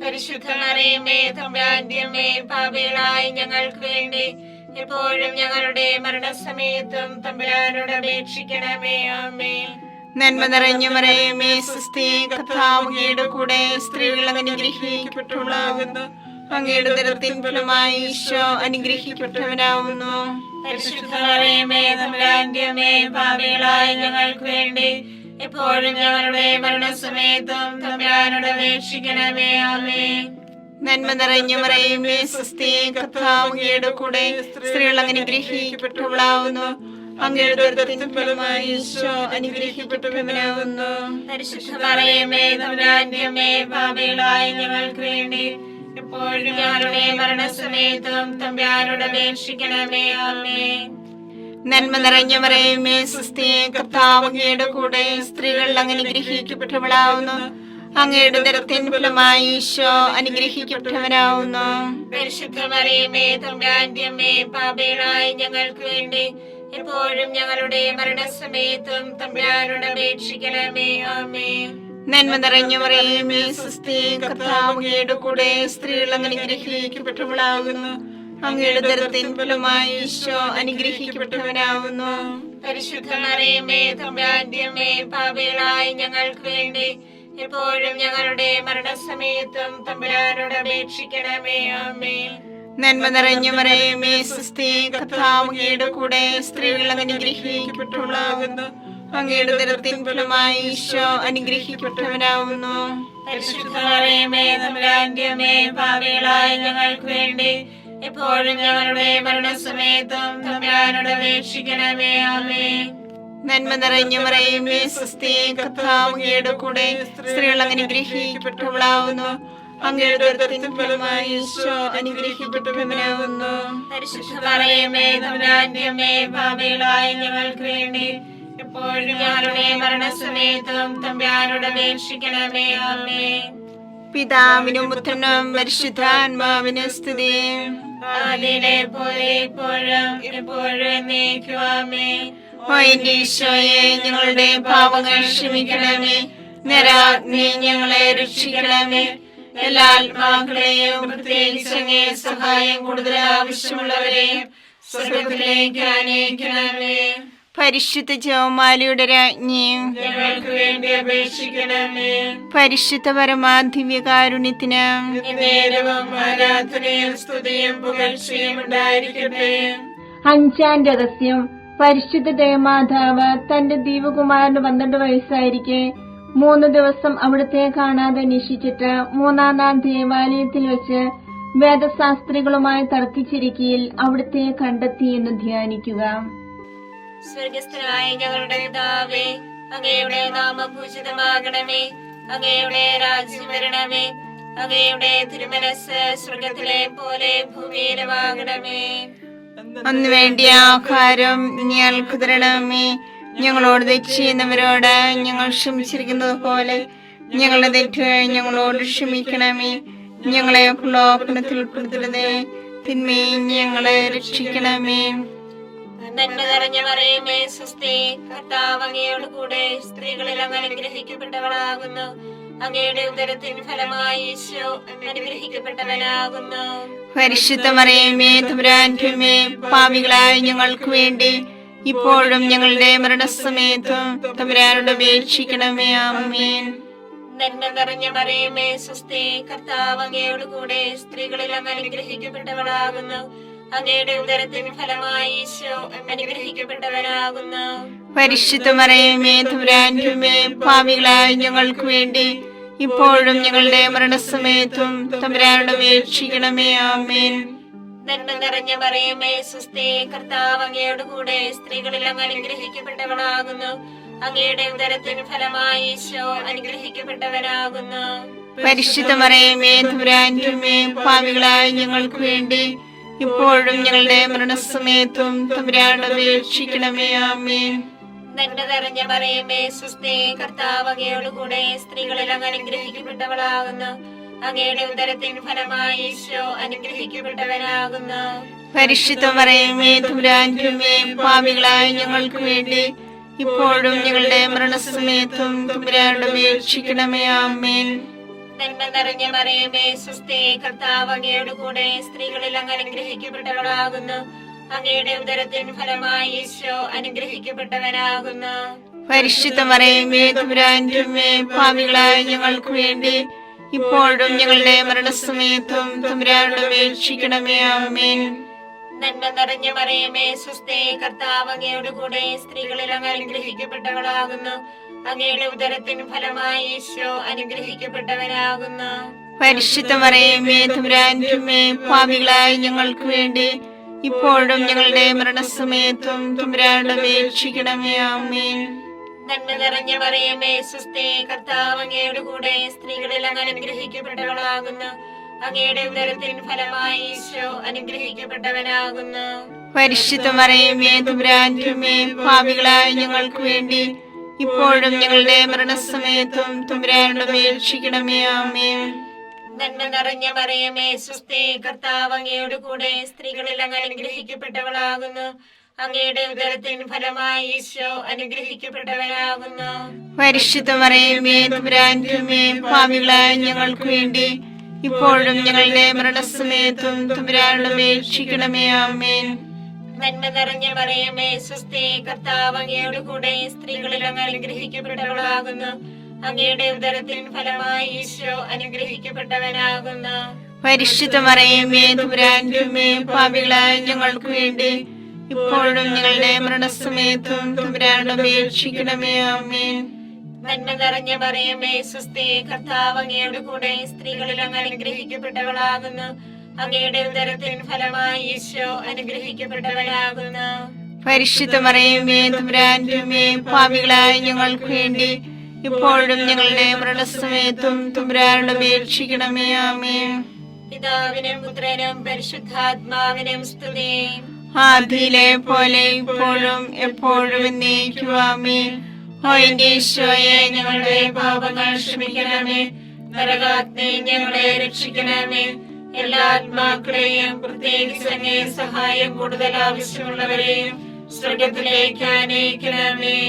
പരിശുദ്ധ മറിയമേ തമ്പുരാന്റമ്മേ, പാപികളായ ഞങ്ങൾക്ക് വേണ്ടി എപ്പോഴും ഞങ്ങളുടെ മരണസമയത്തും തമ്പുരാനോട് അപേക്ഷിക്കണമേ. ആമേൻ. നന്മ നിറഞ്ഞ മറിയമേ സുസ്ഥി, കർത്താവ് അങ്ങയുടെ കൂടെ സ്ത്രീകൾ അനുഗ്രഹിക്കപ്പെട്ടവളാകുന്നു. അങ്ങയുടെ ഉദരത്തിൻ ഫലമായി ഈശോ അനുഗ്രഹിക്കപ്പെട്ടവനാവുന്നു. പരിശുദ്ധ മറിയമേ തമ്പുരാന്റെ അമ്മേ, പാപികളായ ഞങ്ങൾക്ക് വേണ്ടി എപ്പോഴും ഞങ്ങളുടെ മരണസമയത്തും തമ്പുരാനോട് അപേക്ഷിക്കണമേ. ആമേൻ. നന്മ നിറഞ്ഞ മറിയമേ സുസ്ഥി, കർത്താവ് അങ്ങയുടെ കൂടെ സ്ത്രീകൾ അനുഗ്രഹിക്കപ്പെട്ടവളാവുന്നു. അങ്ങയുടെ ഉദരത്തിൻ ഫലമായി ഈശോ അനുഗ്രഹിക്കപ്പെട്ടവനാവുന്നു. പരിശുദ്ധ മറിയമേ തമ്പുരാന്റെ അമ്മേ, പാപികളായ ഞങ്ങൾക്ക് വേണ്ടി എപ്പോഴും ഞങ്ങളുടെ മരണസമയത്തും തമ്പുരാനോട് അപേക്ഷിക്കണമേ. ആമേൻ. നന്മ നിറഞ്ഞ മറിയമേ സുസ്ഥി, കർത്താവ് അങ്ങയുടെ കൂടെ സ്ത്രീകൾ അനുഗ്രഹിക്കപ്പെട്ടവളാവുന്നു. അങ്ങയുടെ ഉദരത്തിൻ ഫലമായി ഈശോ അനുഗ്രഹിക്കപ്പെട്ടവനാവുന്നു. പരിശുദ്ധ മറിയമേ തമ്പുരാന്റെ അമ്മേ, പാപികളായ ഞങ്ങൾക്ക് വേണ്ടി എപ്പോഴും ഞങ്ങളുടെ മരണസമയത്തും തമ്പുരാനോട് അപേക്ഷിക്കണമേ. ആമേൻ. നന്മ നിറഞ്ഞ മറിയമേ സുസ്ഥി, കർത്താവ് അങ്ങയുടെ കൂടെ സ്ത്രീകൾ അനുഗ്രഹിക്കപ്പെട്ടവളാകുന്നു. അങ്ങയുടെ ഉദരത്തിൻ ഫലമായി ഈശോ അനുഗ്രഹിക്കപ്പെട്ടവനാവുന്നു. പരിശുദ്ധ മറിയമേ തമ്പുരാന്റെ അമ്മേ, പാപികളായ ഞങ്ങൾക്ക് വേണ്ടി എപ്പോഴും ഞങ്ങളുടെ മരണസമയത്തും തമ്പുരാനോട് അപേക്ഷിക്കണമേ. ആമേൻ. നന്മ നിറഞ്ഞ മറിയമേ സുസ്ഥി, കർത്താവ് അങ്ങയുടെ കൂടെ സ്ത്രീകൾ അനുഗ്രഹിക്കപ്പെട്ടവളാകുന്നു. അങ്ങയുടെ ഉദരത്തിൻ ഫലമായി ഈശോ അനുഗ്രഹിക്കപ്പെട്ടവനാവുന്നു. പരിശുദ്ധ മറിയമേ തമ്പുരാന്റെ അമ്മേ, പാപികളായ ഞങ്ങൾക്ക് വേണ്ടി എപ്പോഴും ഞങ്ങളുടെ മരണസമയത്തും തമ്പുരാനോട് അപേക്ഷിക്കണമേ. ആമേൻ. നന്മ നിറഞ്ഞ മറിയമേ സുസ്ഥി, കർത്താവ് അങ്ങയുടെ കൂടെ സ്ത്രീകൾ അനുഗ്രഹിക്കപ്പെട്ടവളാവുന്നു. അങ്ങയുടെ ഉദരത്തിൻ ഫലമായി ഈശോ അനുഗ്രഹിക്കപ്പെട്ടവനാവുന്നു. പരിശുദ്ധ മറിയമേ തമ്പുരാന്റെ അമ്മേ, പാപികളായ ഞങ്ങൾക്ക് വേണ്ടി എപ്പോഴും ഞങ്ങളുടെ മരണസമയത്തും തമ്പുരാനോട് അപേക്ഷിക്കണമേ. ആമേൻ. പിതാവിനും പുത്രനും പരിശുദ്ധാത്മാവിനും സ്തുതി. ആദിയിലെ പോലെ ഇപ്പോഴും എപ്പോഴും എന്നേക്കും. ആമേൻ. ഓ എന്റെ ഈശോയെ, ഞങ്ങളുടെ പാപങ്ങൾ ക്ഷമിക്കണമേ. നരാഗ്നി ഞങ്ങളെ രക്ഷിക്കണമേ. എല്ലാ ആത്മാക്കളെയും പ്രത്യേകിച്ച് അങ്ങേ സഹായം കൂടുതൽ ആവശ്യമുള്ളവരെയും സ്വർഗ്ഗത്തിലേക്ക് ആനയിക്കണമേ. പരിശുദ്ധ ജപമാലയുടെ രാജ്ഞിയും ഞങ്ങൾക്ക് വേണ്ടി അപേക്ഷിക്കണമേ. പരിശുദ്ധ പരമാദിവ്യകാരുണ്യത്തിന് നേരവും ആരാധനയും സ്തുതിയും പുകഴ്ചയും ഉണ്ടായിരിക്കട്ടെ. അഞ്ചാം രഹസ്യം. പരിശുദ്ധ ദേവമാതാവ് തന്റെ ദൈവകുമാരന് 12 വയസ്സായിരിക്കെ 3 ദിവസം അവിടുത്തെ കാണാതെ അന്വേഷിച്ചിട്ട് 3-ാം നാൾ ദേവാലയത്തിൽ വെച്ച് വേദശാസ്ത്രികളുമായി തർക്കിച്ചിരിക്കയിൽ അവിടുത്തെ കണ്ടെത്തി എന്ന് ധ്യാനിക്കുക. സ്വർഗസ്ഥനായ ഞങ്ങളുടെ പിതാവേ, അങ്ങയുടെ നാമം പൂജിതമാകണമേ. അങ്ങയുടെ രാജ്യം വരണമേ. അങ്ങയുടെ തിരുമനസ് സ്വർഗത്തിലെ പോലെ ഭൂമിയിലുമാകണമേ. അന്ന് വേണ്ടിയ ആഹാരം ഞങ്ങൾക്ക് തരണമേ. ഞങ്ങളോട് തെറ്റ് ചെയ്യുന്നവരോട് ഞങ്ങൾ ക്ഷമിച്ചിരിക്കുന്നത് പോലെ ഞങ്ങളുടെ തെറ്റുകൾ ഞങ്ങളോട് ക്ഷമിക്കണമേ. ഞങ്ങളെ പ്രലോഭനത്തിൽ ഉൾപ്പെടുത്തരുതേ, തിന്മയിൽ ഞങ്ങളെ രക്ഷിക്കണമേ. നന്മ നിറഞ്ഞ മറിയമേ സ്വസ്തി, കർത്താവ് അങ്ങയോട് കൂടെ സ്ത്രീകളിൽ അങ്ങ് അനുഗ്രഹിക്കപ്പെട്ടവളാകുന്നു. അങ്ങയുടെ ഉദരത്തിൻ ഫലമായി ഈശോ അനുഗ്രഹിക്കപ്പെട്ടവനാകുന്നു. പരിശുദ്ധ മറിയമേ തമ്പുരാന്റെ അമ്മേ, പാപികളായ ഞങ്ങൾക്ക് വേണ്ടി ഇപ്പോഴും ഞങ്ങളുടെ മരണസമയത്തും തമ്പുരാനോട് അപേക്ഷിക്കണമേ. ആമേൻ. നന്മ നിറഞ്ഞ മറിയമേ സ്വസ്തി, കർത്താവ് അങ്ങയോട് കൂടെ സ്ത്രീകളിൽ അങ്ങ് അനുഗ്രഹിക്കപ്പെട്ടവളാകുന്നു. അങ്ങയുടെ ഉദരത്തിൻ ഫലമായി ഈശോ അനുഗ്രഹിക്കപ്പെട്ടവനാകുന്നു. പരിശുദ്ധ മറിയമേ തമ്പുരാന്റെ അമ്മേ, പാപികളായ ഞങ്ങൾക്ക് വേണ്ടി ഇപ്പോഴും ഞങ്ങളുടെ മരണസമയത്തും തമ്പുരാനോട് അപേക്ഷിക്കണമേ. ആമേൻ. നന്മ നിറഞ്ഞ മറിയമേ സ്വസ്തി, കർത്താവ് അങ്ങയോട് കൂടെ സ്ത്രീകളിൽ അങ്ങ് അനുഗ്രഹിക്കപ്പെട്ടവളാകുന്നു. അങ്ങയുടെ ഉദരത്തിൻ ഫലമായി ഈശോ അനുഗ്രഹിക്കപ്പെട്ടവനാകുന്നു. പരിശുദ്ധ മറിയമേ തമ്പുരാന്റെ അമ്മേ, പാപികളായ ഞങ്ങൾക്ക് വേണ്ടി ഇപ്പോഴും ഞങ്ങളുടെ മരണസമയത്തും തമ്പുരാനോട് അപേക്ഷിക്കണമേ. ആമേൻ. നന്മ നിറഞ്ഞ മറിയമേ സ്വസ്തി, കർത്താവ് അങ്ങയോട് കൂടെ സ്ത്രീകളിൽ അങ്ങ് അനുഗ്രഹിക്കപ്പെട്ടവളാകുന്നു. അങ്ങയുടെ ഉദരത്തിൻ ഫലമായി ഈശോ അനുഗ്രഹിക്കപ്പെട്ടവനാകുന്നു. പരിശുദ്ധ മറിയമേ തമ്പുരാന്റെ അമ്മേ, പാപികളായ ഞങ്ങൾക്ക് വേണ്ടി ഇപ്പോഴും ഞങ്ങളുടെ മരണസമയത്തും തമ്പുരാനോട് അപേക്ഷിക്കണമേ. ആമേൻ. നന്മ നിറഞ്ഞ മറിയമേ സ്വസ്തി, കർത്താവ് അങ്ങയോട് കൂടെ സ്ത്രീകളിൽ അങ്ങ് അനുഗ്രഹിക്കപ്പെട്ടവളാകുന്നു. അങ്ങയുടെ ഉദരത്തിൻ ഫലമായി ഈശോ അനുഗ്രഹിക്കപ്പെട്ടവനാകുന്നു. പരിശുദ്ധ മറിയമേ തമ്പുരാന്റെ അമ്മേ, പാപികളായ ഞങ്ങൾക്ക് വേണ്ടി ഇപ്പോഴും ഞങ്ങളുടെ മരണസമയത്തും തമ്പുരാനോട് അപേക്ഷിക്കണമേ. ആമേൻ. നന്മ നിറഞ്ഞ മറിയമേ സ്വസ്തി, കർത്താവ് അങ്ങയുടെ കൂടെ, സ്ത്രീകളിൽ അങ്ങ് അനുഗ്രഹിക്കപ്പെട്ടവളാകുന്നു. അങ്ങയുടെ ഉദരത്തിന് ഫലമായി ഈശോ അനുഗ്രഹിക്കപ്പെട്ടവനാകുന്നു. പരിശുദ്ധ മറിയമേ തമ്പുരാന്റെ അമ്മേ, പാപികളായ ഞങ്ങൾക്ക് വേണ്ടി ഇപ്പോഴും ഞങ്ങളുടെ മരണസമയത്തും തമ്പുരാനോട് അപേക്ഷിക്കണമേ. ആമേൻ. നന്മ നിറഞ്ഞ മറിയമേ സ്വസ്തി, കർത്താവ് അങ്ങയുടെ കൂടെ, സ്ത്രീകളിൽ അങ്ങ് അനുഗ്രഹിക്കപ്പെട്ടവളാകുന്നു. അങ്ങയുടെ ഉദരത്തിന് ഫലമായി ഈശോ അനുഗ്രഹിക്കപ്പെട്ടവനാകുന്നു. പരിശുദ്ധ മറിയമേ തമ്പുരാന്റെ അമ്മേ, പാപികളായ ഞങ്ങൾക്ക് വേണ്ടി ഇപ്പോഴും ഞങ്ങളുടെ മരണസമയത്തും തമ്പുരാനോട് അപേക്ഷിക്കണമേ. ആമേൻ. നന്മ നിറഞ്ഞ മറിയമേ സ്വസ്തി, കർത്താവ് അങ്ങയുടെ കൂടെ, സ്ത്രീകളിൽ അങ്ങ് അനുഗ്രഹിക്കപ്പെട്ടവളാകുന്നു. അങ്ങയുടെ ഉദരത്തിന് ഫലമായി ഈശോ അനുഗ്രഹിക്കപ്പെട്ടവനാകുന്നു. പരിശുദ്ധ മറിയമേ തമ്പുരാന്റെ അമ്മേ, പാപികളായ ഞങ്ങൾക്ക് വേണ്ടി ഇപ്പോഴും ഞങ്ങളുടെ മരണസമയത്തും തമ്പുരാനോട് അപേക്ഷിക്കണമേ. ആമേൻ. നന്മ നിറഞ്ഞ മറിയമേ സ്വസ്തി, കർത്താവ് അങ്ങയുടെ കൂടെ, സ്ത്രീകളിൽ അങ്ങ് അനുഗ്രഹിക്കപ്പെട്ടവളാകുന്നു. അങ്ങയുടെ ഉദരത്തിന് ഫലമായി ഈശോ അനുഗ്രഹിക്കപ്പെട്ടവനാകുന്നു. പരിശുദ്ധ മറിയമേ തമ്പുരാന്റെ അമ്മേ, പാപികളായ ഞങ്ങൾക്ക് വേണ്ടി ഇപ്പോഴും ഞങ്ങളുടെ മരണസമയത്തും തമ്പുരാനോട് അപേക്ഷിക്കണമേ. ആമേൻ. നന്മ നിറഞ്ഞ മറിയമേ സ്വസ്തി, കർത്താവ് അങ്ങയുടെ കൂടെ, സ്ത്രീകളിൽ അങ്ങ് അനുഗ്രഹിക്കപ്പെട്ടവളാകുന്നു. അങ്ങയുടെ ഉദരത്തിന് ഫലമായി ഈശോ അനുഗ്രഹിക്കപ്പെട്ടവനാകുന്നു. പരിശുദ്ധ മറിയമേ തമ്പുരാന്റെ അമ്മേ, പാപികളായ ഞങ്ങൾക്ക് വേണ്ടി ഇപ്പോഴും ഞങ്ങളുടെ മരണസമയത്തും തമ്പുരാനോട് അപേക്ഷിക്കണമേ. ആമേൻ. പിതാവിനും പുത്രനും പരിശുദ്ധാത്മാവിനും സ്തുതി. ആദിയിലെ പോലെ ഇപ്പോഴും എപ്പോഴും എന്നേക്കും. ആമേൻ. ഓ എന്റെ ഈശോയെ, ഞങ്ങളുടെ പാപങ്ങൾ ക്ഷമിക്കണമേ. നരകാഗ്നി ഞങ്ങളെ രക്ഷിക്കണമേ. എല്ലാ ആത്മാക്കളെയും, പ്രത്യേകിച്ച് അങ്ങേ സഹായം കൂടുതൽ ആവശ്യമുള്ളവരെയും സ്വർഗത്തിലേക്ക് ആനയിക്കണമേ.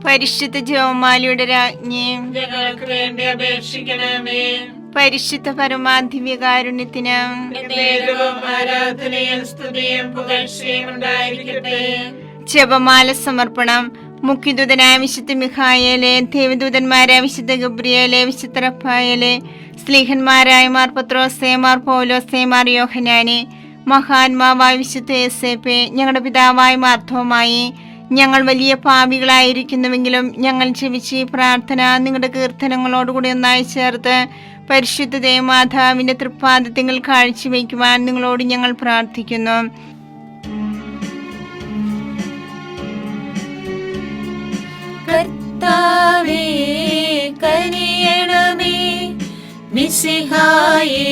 പരിശുദ്ധ ജപമാലയുടെ രാജ്ഞി, ഞങ്ങൾക്ക് വേണ്ടി അപേക്ഷിക്കണമേ. പരിശുദ്ധ പരമാധിവ്യകാരുണ്യത്തിന് എന്നേരവും ആരാധനയും സ്തുതിയും പുകഴ്ചയും ഉണ്ടായിരിക്കട്ടെ. ജപമാല സമർപ്പണം. മുഖ്യദൂതനായ വിശുദ്ധ മിഖായേലെ, ദേവദൂതന്മാരായ വിശുദ്ധ ഗബ്രിയേലെ, വിശുദ്ധ റഫായേലെ, സ്ലീഹന്മാരായ മാർ പത്രോസേ, മാർ പൗലോസേ, മാർ യോഹന്നാനെ, മഹാത്മാവായ വിശുദ്ധ യോസേപ്പേ, ഞങ്ങളുടെ പിതാവായ മാർത്തോമായി, ഞങ്ങൾ വലിയ പാപികളായിരിക്കുന്നുവെങ്കിലും ഞങ്ങൾ ജപിച്ച് ഈ പ്രാർത്ഥന നിങ്ങളുടെ കീർത്തനങ്ങളോടുകൂടി ഒന്നായി ചേർത്ത് പരിശുദ്ധ ദേവമാതാവിന്റെ തൃപ്പാദത്തിൽ കാഴ്ചവെക്കുവാൻ നിങ്ങളോട് ഞങ്ങൾ പ്രാർത്ഥിക്കുന്നു. കർത്താവേ കനിയണമേ, മിശിഹായേ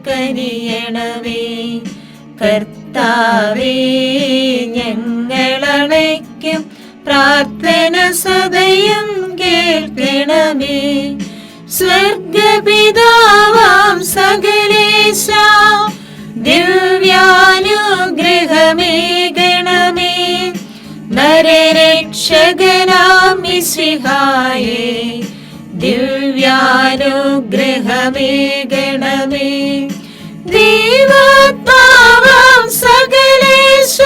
കനിയണമേ. കർത്താവേ ഞങ്ങളണയ്ക്കും പ്രാർത്ഥന സദയം കേൾക്കണമേ. സ്വർഗപിതാവാം സകലേശ ദിവ്യാനുഗ്രഹമേകണമേ. നരരക്ഷകനാം മിശിഹായേ ദിവ്യാനുഗ്രഹമേകണമേ. ദൈവാത്മാവാം സകലേശ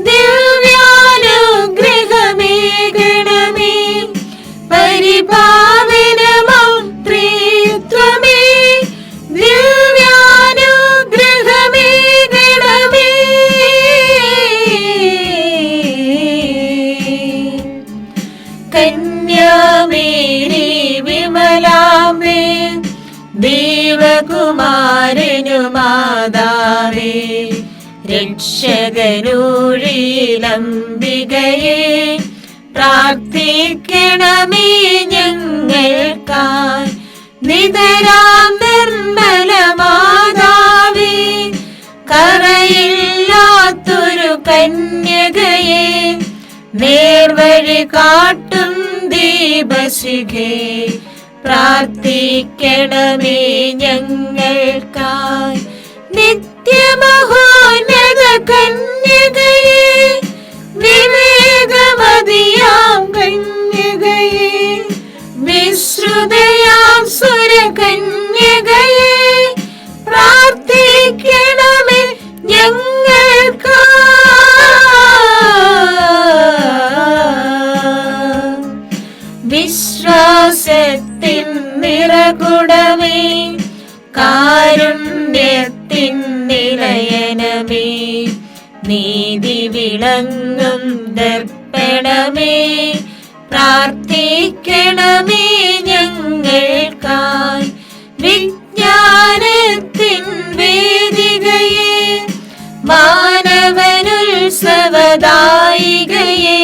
ദിവ്യാനുഗ്രഹമേകണമേ. പരിപാവനമാം ത്രിത്വമേ ദിവ്യാനുഗ്രഹമേകണമേ. കന്യാമേരി വിമലാംബേ, ദേവകുമാരനു മാതാവേ, രക്ഷകനൂഴിലംബികയെ പ്രാർത്ഥിക്കണമേ ഞങ്ങൾക്കായി. നിതരാം നിർമ്മല മാതാവേ, കറയില്ലാത്തൊരു കന്യകയെ, നേർവഴി കാട്ടും ദീപശിഖേ, പ്രാർത്ഥിക്കണമേ ഞങ്ങൾക്കായി. നിത്യമഹോന്നത കന്യകയെ, വിവേകമതിയാം കന്യകയെ, വിശ്രുതയാം സുരകന്യകയെ, പ്രാർത്ഥിക്കണമേ ഞങ്ങൾക്കായി. നിറകുടമേ, കാരുണ്യത്തിൻ നിലയനമേ, നീതി വിളങ്ങും ദർപ്പണമേ, പ്രാർത്ഥിക്കണമേ ഞങ്ങൾക്കായി. വിജ്ഞാനത്തിൻ വേദികയെ, മാനവനുത്സവദായികയെ,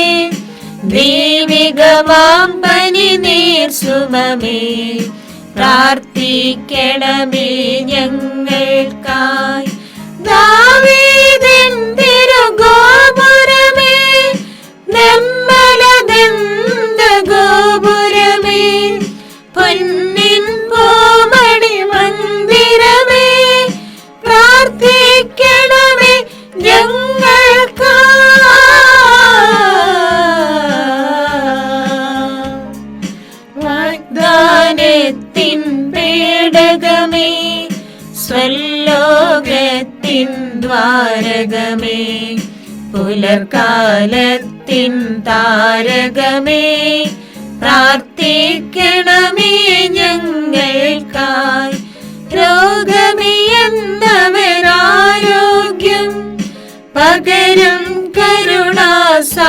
ദൈവികമാം പനിനീർ സുമമേ, പ്രാർത്ഥിക്കണമേ ഞങ്ങൾക്കായി. ദാവീദിൻ തിരുഗോപുരമേ, നിർമ്മലദന്ത ഗോപുരമേ, പൊന്നിൻ പൂമണി മന്ദിരമേ, പ്രാർത്ഥിക്കണമേ ഞങ്ങൾക്കായി. വാഗ്ദാനത്തിൻ പേടകമേ, സ്വലോകത്തിൻ ദ്വാരകമേ, പുലർകാലത്തിൻ താരകമേ, പ്രാർത്ഥിക്കണമേ ഞങ്ങൾക്കായി. രോഗമിയെന്നവരാരോഗ്യം പകരും കരുണാസാഗരമേ,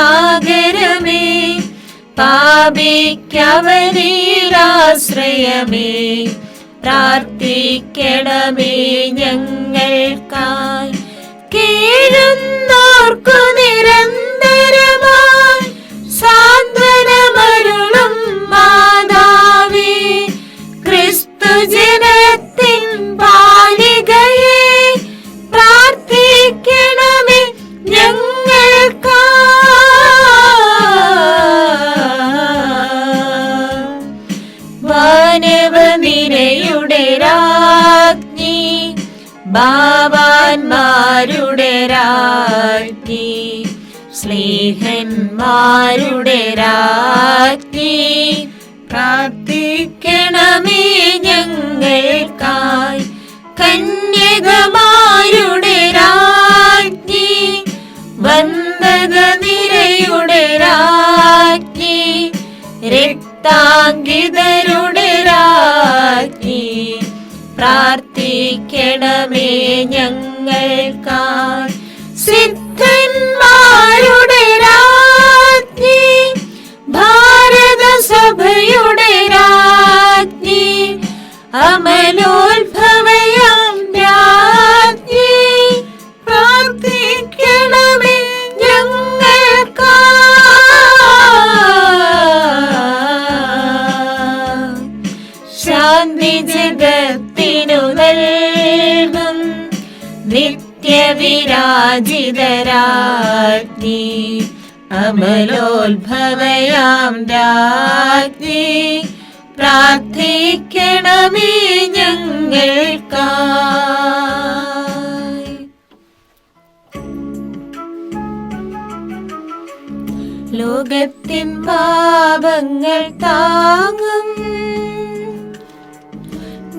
പാപിക്കവനിലാശ്രയമേ, പ്രാർത്ഥിക്കണമേ ഞങ്ങൾക്കായി. കേഴുന്നോർക്കു നിരന്തരമായി സാന്ത്വനമരുളും മാതാവേ, ക്രിസ്തുജനത്തിൻ പാലികയെ, പ്രാർത്ഥിക്കണമേ ഞങ്ങൾക്കായി. വാനവനിരയുടെ രാജ്ഞി, ബാവാന്മാരുടെ രാജ്ഞി, സ്ലീഹന്മാരുടെ രാജ്ഞി, പ്രാർത്ഥിക്കണമേ ഞങ്ങൾക്കായി. കന്യകമാരുടെ രാജ്ഞി, വന്ദകനിരയുടെ രാജ്ഞി, രക്താംഗിതരുടെ രാജ്ഞി, പ്രാർത്ഥിക്കണമേ ഞങ്ങൾക്കായി. സിദ്ധന്മാരുടെ രാജ്ഞി, ഭാരതസഭയുടെ രാജ്ഞി, അമലോത്ഭവയാം രാജ്ഞി, പ്രാർത്ഥിക്കണമേ ഞങ്ങൾക്കായി. ശാന്തി ജഗത്തിനു നൽകും നിത്യവിരാജിതരാജ്ഞി, അമലോത്ഭവയാം രാജ്ഞി, പ്രാർത്ഥിക്കണമേ ഞങ്ങൾക്കായി. ലോകത്തിൻ പാപങ്ങൾ താങ്ങും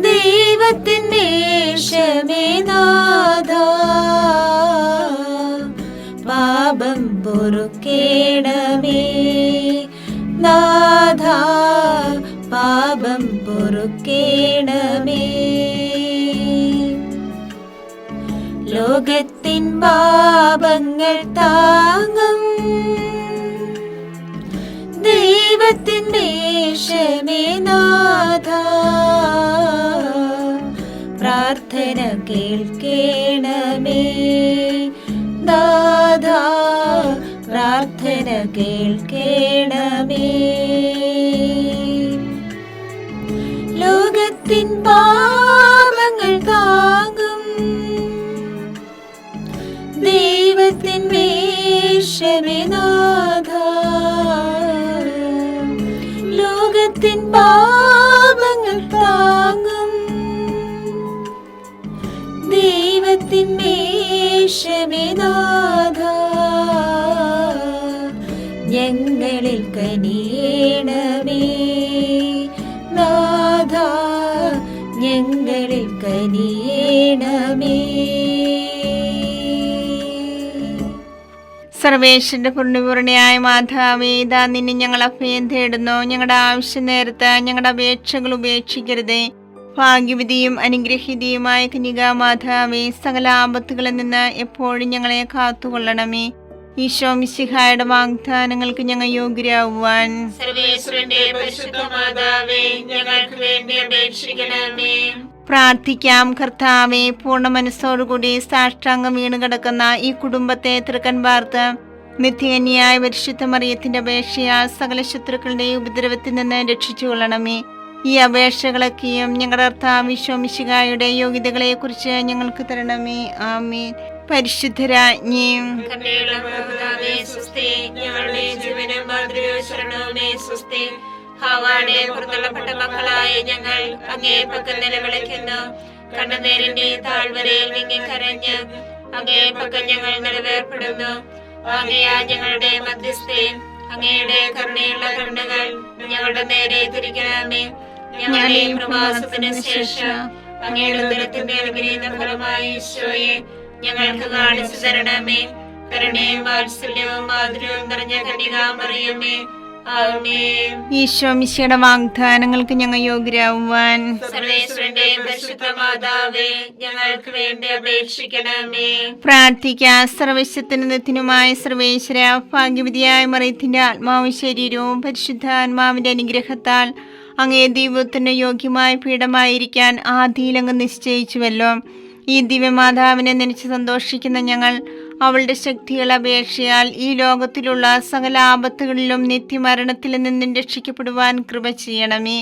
ദൈവത്തിൻ ദേശമേ നാഥ, പാപം പൊറുക്കേണമേ നാഥ, പാപം പൊറുക്കേണമേ. ലോകത്തിൻ പാപങ്ങൾ താങ്ങും ദൈവത്തിൻ ദേശമേ നാഥ, പ്രാർത്ഥന കേൾക്കേണമേ നാഥ, പ്രാർത്ഥന കേൾക്കേണമേ. ലോകത്തിൻ പാപങ്ങൾ താങ്ങും ദൈവത്തിൻ ദേശമേ നാഥ, ലോകത്തിൻ പാപങ്ങൾ താങ്ങും ദൈവത്തിൻ ദേശമേ നാഥ, ഞങ്ങളിൽ കനിയേണമേ നാഥ, ഞങ്ങളിൽ കനിയേണമേ. സർവേശ്വരന്റെ പുണ്യപൂർണിയായ മാതാവേ, ഇതാ നിന്നെ ഞങ്ങൾ അഭയം തേടുന്നു. ഞങ്ങളുടെ ആവശ്യ നേരത്ത് ഞങ്ങളുടെ അപേക്ഷകൾ ഉപേക്ഷിക്കരുതേ. ഭാഗ്യവതിയും അനുഗ്രഹീതയുമായ കന്യകാ മാതാവേ, സകല ആപത്തുകളിൽ നിന്ന് എപ്പോഴും ഞങ്ങളെ കാത്തുകൊള്ളണമേ. ഈശോ മിശിഹായുടെ വാഗ്ദാനങ്ങൾക്ക് ഞങ്ങൾ യോഗ്യരാകുവാൻ സർവേശ്വരന്റെ പരിശുദ്ധ മാതാവേ, ഞങ്ങൾക്ക് വേണ്ടി അപേക്ഷിക്കണമേ. പ്രാർത്ഥിക്കാം. കർത്താവെ, പൂർണ്ണ മനസ്സോടുകൂടി സാഷ്ടാംഗം വീണ് കിടക്കുന്ന ഈ കുടുംബത്തെ തൃക്കൻ പാർത്ത് നിത്യകന്യായ പരിശുദ്ധ മറിയത്തിന്റെ അപേക്ഷയാൽ സകല ശത്രുക്കളുടെ ഉപദ്രവത്തിൽ നിന്ന് രക്ഷിച്ചുകൊള്ളണമേ. ഈ അപേക്ഷകളൊക്കെയും ഞങ്ങളുടെ കർത്താവ് ഈശോ മിശിഹായുടെ യോഗ്യതകളെ കുറിച്ച് ഞങ്ങൾക്ക് തരണമേ. ആമേൻ. പരിശുദ്ധരാജ്ഞിയും ഞങ്ങളുടെ ജീവനും മാതൃശരണവുമേ സ്വസ്തി. ഹവ്വായുടെ പുറത്തള്ളപ്പെട്ട മക്കളായ ഞങ്ങൾ അങ്ങേ പക്കൽ നിലവിളിക്കുന്നു. കണ്ണുനീരിന്റെ താഴ്വരയിൽ വിങ്ങിക്കരഞ്ഞ് അങ്ങേ പക്കൽ ഞങ്ങൾ നിലവേർപ്പെടുന്നു. അങ്ങയാ ഞങ്ങളുടെ മധ്യസ്ഥേ, അങ്ങയുടെ കരുണയുള്ള കണ്ണുകൾ ഞങ്ങളുടെ നേരെ തിരിക്കണമേ. ഞങ്ങളുടെ പ്രവാസത്തിന് ശേഷം അങ്ങയുടെ ഉദരത്തിന്റെ അനുഗ്രഹീത ഫലമായി ഈശോയെ ഞങ്ങൾക്ക് കാണിച്ചു തരണമേ. കരുണയും വാത്സല്യവും മാധുര്യവും നിറഞ്ഞ കന്യകാമറിയമേ, ആമേൻ. ഈശോ മിശിഹായുടെ വാഗ്ദാനങ്ങൾക്ക് ഞങ്ങൾ യോഗ്യരാകുവാൻ സർവേശ്വരന്റെ പരിശുദ്ധ മാതാവേ, ഞങ്ങൾക്ക് വേണ്ടി അപേക്ഷിക്കണമേ. പ്രാർത്ഥിക്കാം. സർവശക്തനുമായ സർവേശ്വര, ഭാഗ്യവതിയായ മറിയത്തിന്റെ ആത്മാവും ശരീരവും പരിശുദ്ധാത്മാവിന്റെ അനുഗ്രഹത്താൽ അങ്ങേ ദൈവത്തിന് യോഗ്യമായ പീഠമായിരിക്കാൻ ആദിയിലങ്ങ് നിശ്ചയിച്ചുവല്ലോ. ഈ ദിവ്യമാതാവിനെ നനച്ച് സന്തോഷിക്കുന്ന ഞങ്ങൾ അവളുടെ ശക്തിയുള്ള അപേക്ഷയാൽ ഈ ലോകത്തിലുള്ള സകല ആപത്തുകളിലും നിത്യമരണത്തിൽ നിന്നും രക്ഷിക്കപ്പെടുവാൻ കൃപ ചെയ്യണമേ.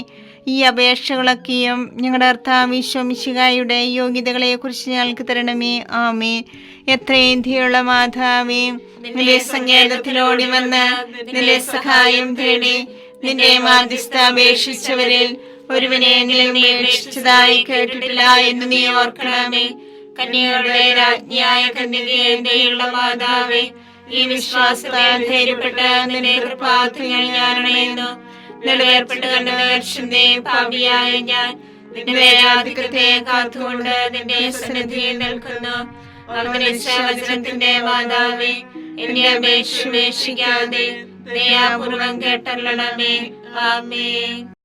ഈ അപേക്ഷകളൊക്കെയും ഞങ്ങളുടെ കർത്താവ് ഈശോ മിശിഹായുടെ യോഗ്യതകളെ കുറിച്ച് ഞങ്ങൾക്ക് തരണമേ. ആമേൻ. എത്രയും ദയുള്ള മാതാവേ, നിന്റെ സങ്കേതത്തിലോടി വന്ന് നിന്റെ സഹായം തേടി നിന്റെ മാധ്യസ്ഥ അപേക്ഷിച്ചവരിൽ ഒരുവനെങ്കിലും നീ അപേക്ഷിച്ചതായി കേട്ടിട്ടില്ല എന്ന് നീ ഓർക്കണമേ. കന്യകളുടെ രാജ്ഞിയായ കന്യകയുള്ള മാതാവേ, ഈ വിശ്വാസത്താൽ ധൈര്യപ്പെട്ട് നിന്റെ കൃപാർത്ഥങ്ങൾ ഞാനണയുന്നു. നിലവേർപ്പെട്ട് കണ്ടുവീഴ്ചന്റെ പാപിയായ ഞാൻ നിന്റെ ആധിക്യത്തെ കാത്തുകൊണ്ട് നിന്റെ സന്നിധിയിൽ നിൽക്കുന്നു. അവതരിച്ച വചനത്തിന്റെ മാതാവേ, എന്നെ അപേക്ഷിക്കാതെ ദയാപൂർവം കേട്ടല്ലണമേ. ആമേൻ.